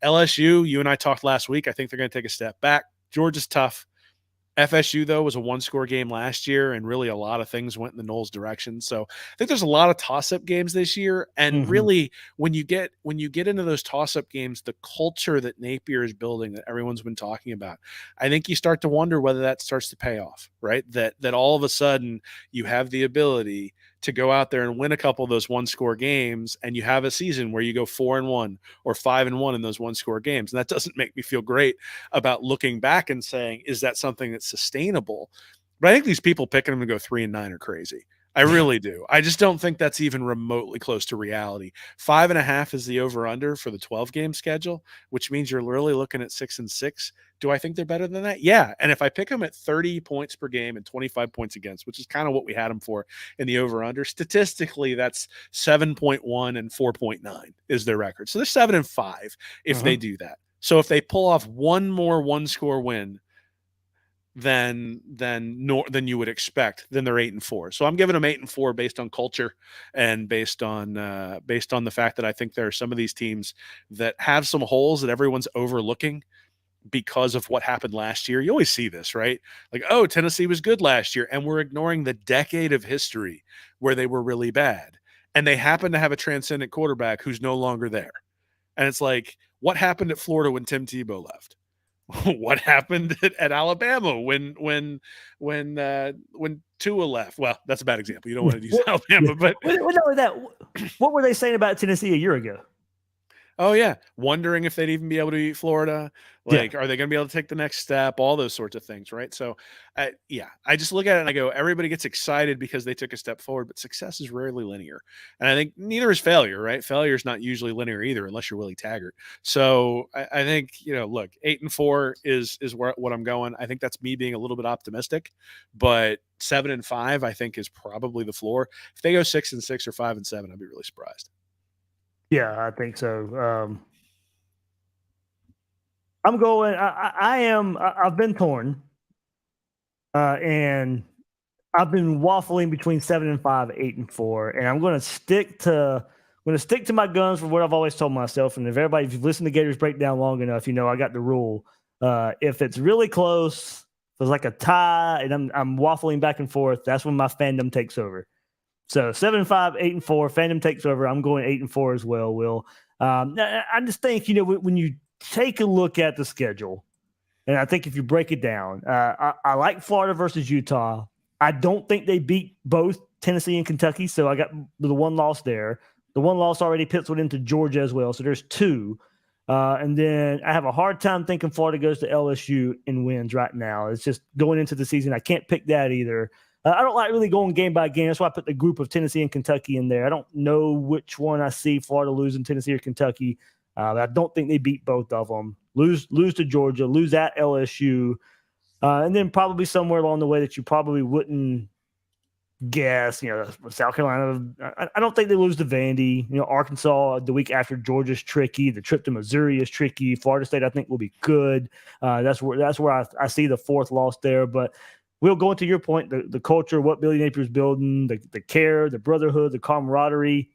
[SPEAKER 3] LSU, you and I talked last week, I think they're going to take a step back. Georgia's tough. FSU, though, was a one-score game last year, and really a lot of things went in the Noles' direction. So I think there's a lot of toss-up games this year. And really, when you get into those toss-up games, the culture that Napier is building, that everyone's been talking about, I think you start to wonder whether that starts to pay off, right? That all of a sudden you have the ability to go out there and win a couple of those one-score games, and you have a season where you go 4-1 or 5-1 in those one-score games. And that doesn't make me feel great about looking back and saying, is that something that's sustainable? But I think these people picking them to go 3-9 are crazy. I really do. I just don't think that's even remotely close to reality. 5.5 is the over-under for the 12-game schedule, which means you're really looking at 6-6. Do I think they're better than that? Yeah. And if I pick them at 30 points per game and 25 points against, which is kind of what we had them for in the over-under, statistically, that's 7.1 and 4.9 is their record. So they're 7-5 if they do that. So if they pull off one more one-score win than you would expect, then they're 8-4. So I'm giving them 8-4 based on culture and based on the fact that I think there are some of these teams that have some holes that everyone's overlooking because of what happened last year. You always see this, right? Like, oh, Tennessee was good last year, and we're ignoring the decade of history where they were really bad. And they happen to have a transcendent quarterback who's no longer there. And it's like, what happened at Florida when Tim Tebow left? What happened at Alabama when Tua left? Well, that's a bad example. You don't want to use Alabama, but
[SPEAKER 1] what were they saying about Tennessee a year ago?
[SPEAKER 3] Oh, yeah. Wondering if they'd even be able to beat Florida. Like, are they going to be able to take the next step? All those sorts of things, right? So, I just look at it and I go, everybody gets excited because they took a step forward, but success is rarely linear. And I think neither is failure, right? Failure is not usually linear either, unless you're Willie Taggart. So, I think, look, 8-4 is what I'm going. I think that's me being a little bit optimistic, but 7-5, I think, is probably the floor. If they go 6-6 or 5-7, I'd be really surprised.
[SPEAKER 1] Yeah, I think so. I'm going. I've been torn, and I've been waffling between 7-5, 8-4, and I'm going to stick to my guns for what I've always told myself. And if you've listened to Gators Breakdown long enough, you know I got the rule. If it's really close, if it's like a tie, and I'm waffling back and forth, that's when my fandom takes over. So 7-5, 8-4, fandom takes over. I'm going 8-4 as well, Will. I just think, when you take a look at the schedule, and I think if you break it down, I like Florida versus Utah. I don't think they beat both Tennessee and Kentucky, so I got the one loss there. The one loss already penciled into Georgia as well, so there's 2. And then I have a hard time thinking Florida goes to LSU and wins right now. It's just going into the season. I can't pick that either. I don't like really going game by game. That's why I put the group of Tennessee and Kentucky in there. I don't know which one I see Florida losing, Tennessee or Kentucky. I don't think they beat both of them. Lose to Georgia, lose at LSU, and then probably somewhere along the way that you probably wouldn't guess, South Carolina. I don't think they lose to Vandy. Arkansas the week after Georgia's tricky. The trip to Missouri is tricky. Florida State, I think, will be good. That's where I see the 4th loss there. But we'll go into your point, the culture, what Billy Napier's building, the care, the brotherhood, the camaraderie.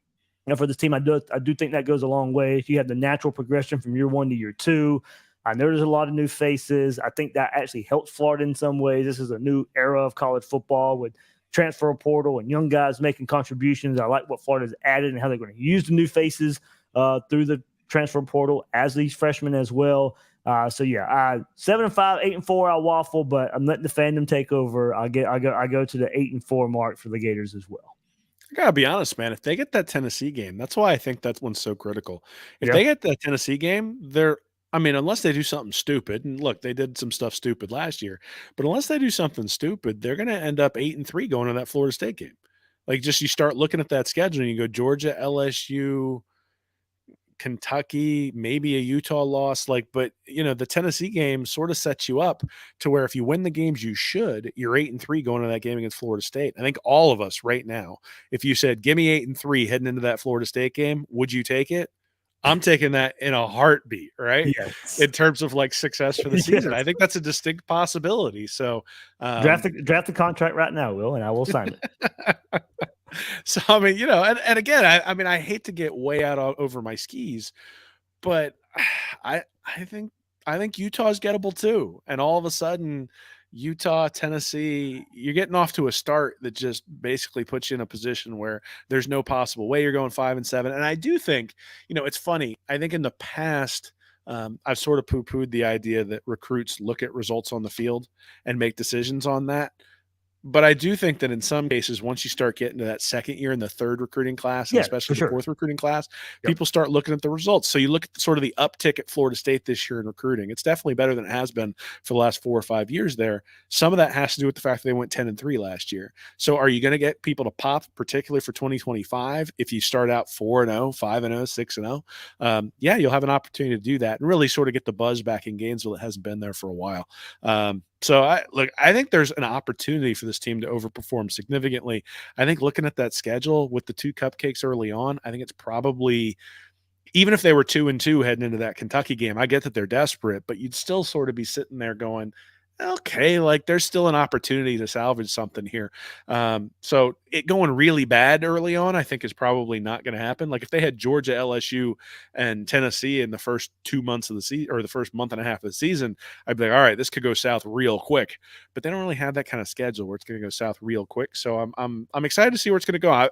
[SPEAKER 1] For this team, I do think that goes a long way. If you have the natural progression from year 1 to year 2, I know there's a lot of new faces. I think that actually helps Florida in some ways. This is a new era of college football with transfer portal and young guys making contributions. I like what Florida's added and how they're going to use the new faces through the transfer portal as these freshmen as well. 7-5, 8-4, I'll waffle, but I'm letting the fandom take over. I go to the 8-4 mark for the Gators as well.
[SPEAKER 3] I gotta be honest, man. If they get that Tennessee game, that's why I think that one's so critical. If they get that Tennessee game, unless they do something stupid, and look, they did some stuff stupid last year, but unless they do something stupid, they're going to end up 8-3 going to that Florida State game. Like, just you start looking at that schedule and you go Georgia, LSU, Kentucky, maybe a Utah loss. But the Tennessee game sort of sets you up to where if you win the games you should, you're 8-3 going to that game against Florida State. I think all of us right now, if you said, give me 8-3 heading into that Florida State game, would you take it? I'm taking that in a heartbeat, right?
[SPEAKER 1] Yes.
[SPEAKER 3] In terms of success for the season. Yes. I think that's a distinct possibility. So
[SPEAKER 1] draft the contract right now, Will, and I will sign it.
[SPEAKER 3] So, and again, I hate to get way out over my skis, but I think Utah's gettable too. And all of a sudden, Utah, Tennessee, you're getting off to a start that just basically puts you in a position where there's no possible way you're going 5-7. And I do think, it's funny. I think in the past, I've sort of poo-pooed the idea that recruits look at results on the field and make decisions on that. But I do think that in some cases, once you start getting to that second year and the third recruiting class, and especially the fourth recruiting class, people start looking at the results. So you look at sort of the uptick at Florida State this year in recruiting. It's definitely better than it has been for the last 4 or 5 years there. Some of that has to do with the fact that they went 10-3 last year. So are you going to get people to pop, particularly for 2025, if you start out 4-0, 5-0, 6-0? Yeah, you'll have an opportunity to do that and really sort of get the buzz back in Gainesville. It hasn't been there for a while. So I think there's an opportunity for this team to overperform significantly. I think looking at that schedule with the 2 cupcakes early on, I think it's probably, even if they were 2-2 heading into that Kentucky game, I get that they're desperate, but you'd still sort of be sitting there going, okay, there's still an opportunity to salvage something here. So it going really bad early on, I think is probably not going to happen. If they had Georgia, LSU, and Tennessee in the first 2 months of the season, or the first month and a half of the season, I'd be like, all right, this could go south real quick. But they don't really have that kind of schedule where it's going to go south real quick. So I'm excited to see where it's going to go.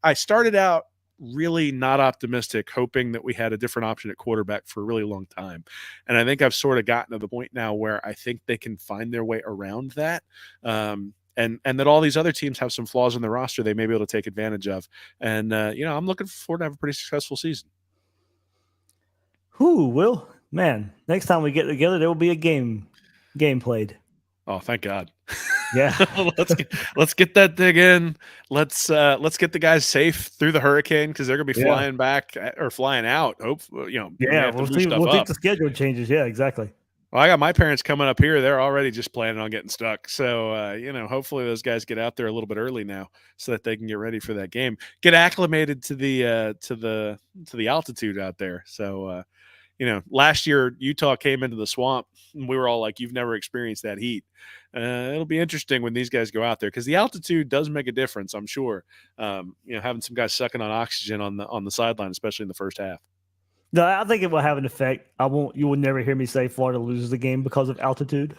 [SPEAKER 3] I started out really not optimistic, hoping that we had a different option at quarterback for a really long time. And I think I've sort of gotten to the point now where I think they can find their way around that. And that all these other teams have some flaws in their roster they may be able to take advantage of. And, I'm looking forward to have a pretty successful season.
[SPEAKER 1] Will, man, next time we get together, there will be a game played.
[SPEAKER 3] Oh, thank God.
[SPEAKER 1] Yeah.
[SPEAKER 3] let's get that thing in. Let's get the guys safe through the hurricane, because they're gonna be flying back or flying out. Hopefully,
[SPEAKER 1] we'll see if the schedule changes. Yeah, exactly.
[SPEAKER 3] Well, I got my parents coming up here. They're already just planning on getting stuck. So, hopefully those guys get out there a little bit early now so that they can get ready for that game, get acclimated to the altitude out there. So, last year Utah came into the swamp and we were all like, you've never experienced that heat. It'll be interesting when these guys go out there, because the altitude does make a difference, I'm sure. Having some guys sucking on oxygen on the sideline, especially in the first half.
[SPEAKER 1] No, I think it will have an effect. You will never hear me say Florida loses the game because of altitude.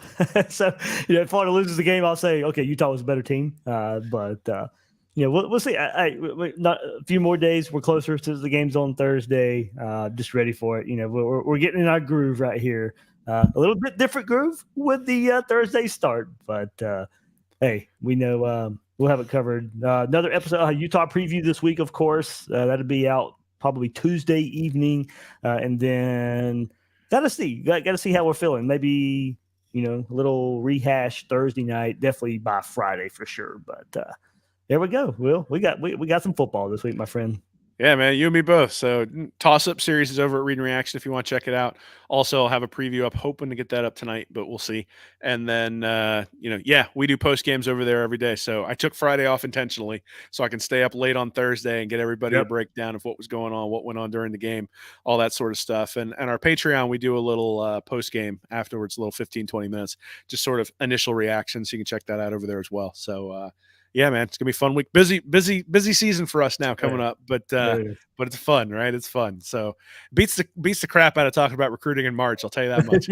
[SPEAKER 1] So, if Florida loses the game, I'll say, okay, Utah was a better team. But we'll see. Not a few more days. We're closer to the games on Thursday. Just ready for it. We're getting in our groove right here. A little bit different groove with the Thursday start, but hey, we know We'll have it covered. Another episode of Utah preview this week, of course. That'll be out probably Tuesday evening, and then got to see how we're feeling. Maybe a little rehash Thursday night. Definitely by Friday for sure. But there we go. Will, we got some football this week, my friend.
[SPEAKER 3] Yeah, man, you and me both. So toss-up series is over at Read and Reaction if you want to check it out. Also, I'll have a preview up, hoping to get that up tonight, but we'll see. And then, we do post games over there every day. So I took Friday off intentionally so I can stay up late on Thursday and get everybody a breakdown of what was going on, what went on during the game, all that sort of stuff. And our Patreon, we do a little post game afterwards, a little 15, 20 minutes, just sort of initial reactions. So you can check that out over there as well. So, yeah, man, it's gonna be a fun week. Busy season for us now coming up, but it's fun, right? It's fun. So beats the crap out of talking about recruiting in March. I'll tell you that much.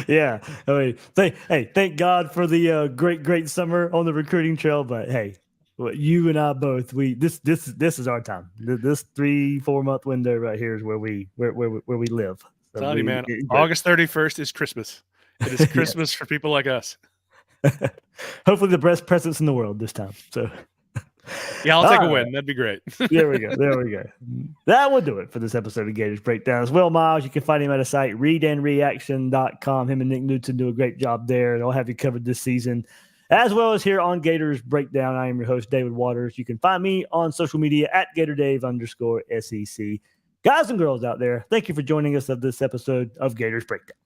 [SPEAKER 1] Yeah, I mean, thank God for the great summer on the recruiting trail. But hey, you and I both, this is our time. This 3-4 month window right here is where we live. So
[SPEAKER 3] Tell you, man, August 31st is Christmas. It is Christmas for people like us.
[SPEAKER 1] Hopefully the best presents in the world this time. So
[SPEAKER 3] yeah, I'll take a win. That'd be great.
[SPEAKER 1] There we go. That will do it for this episode of Gators Breakdown. As well, Miles, you can find him at a site, readandreaction.com. Him and Nick Newton do a great job there. They'll have you covered this season, as well as here on Gators Breakdown. I am your host, David Waters. You can find me on social media at GatorDave_SEC. Guys and girls out there, thank you for joining us of this episode of Gators Breakdown.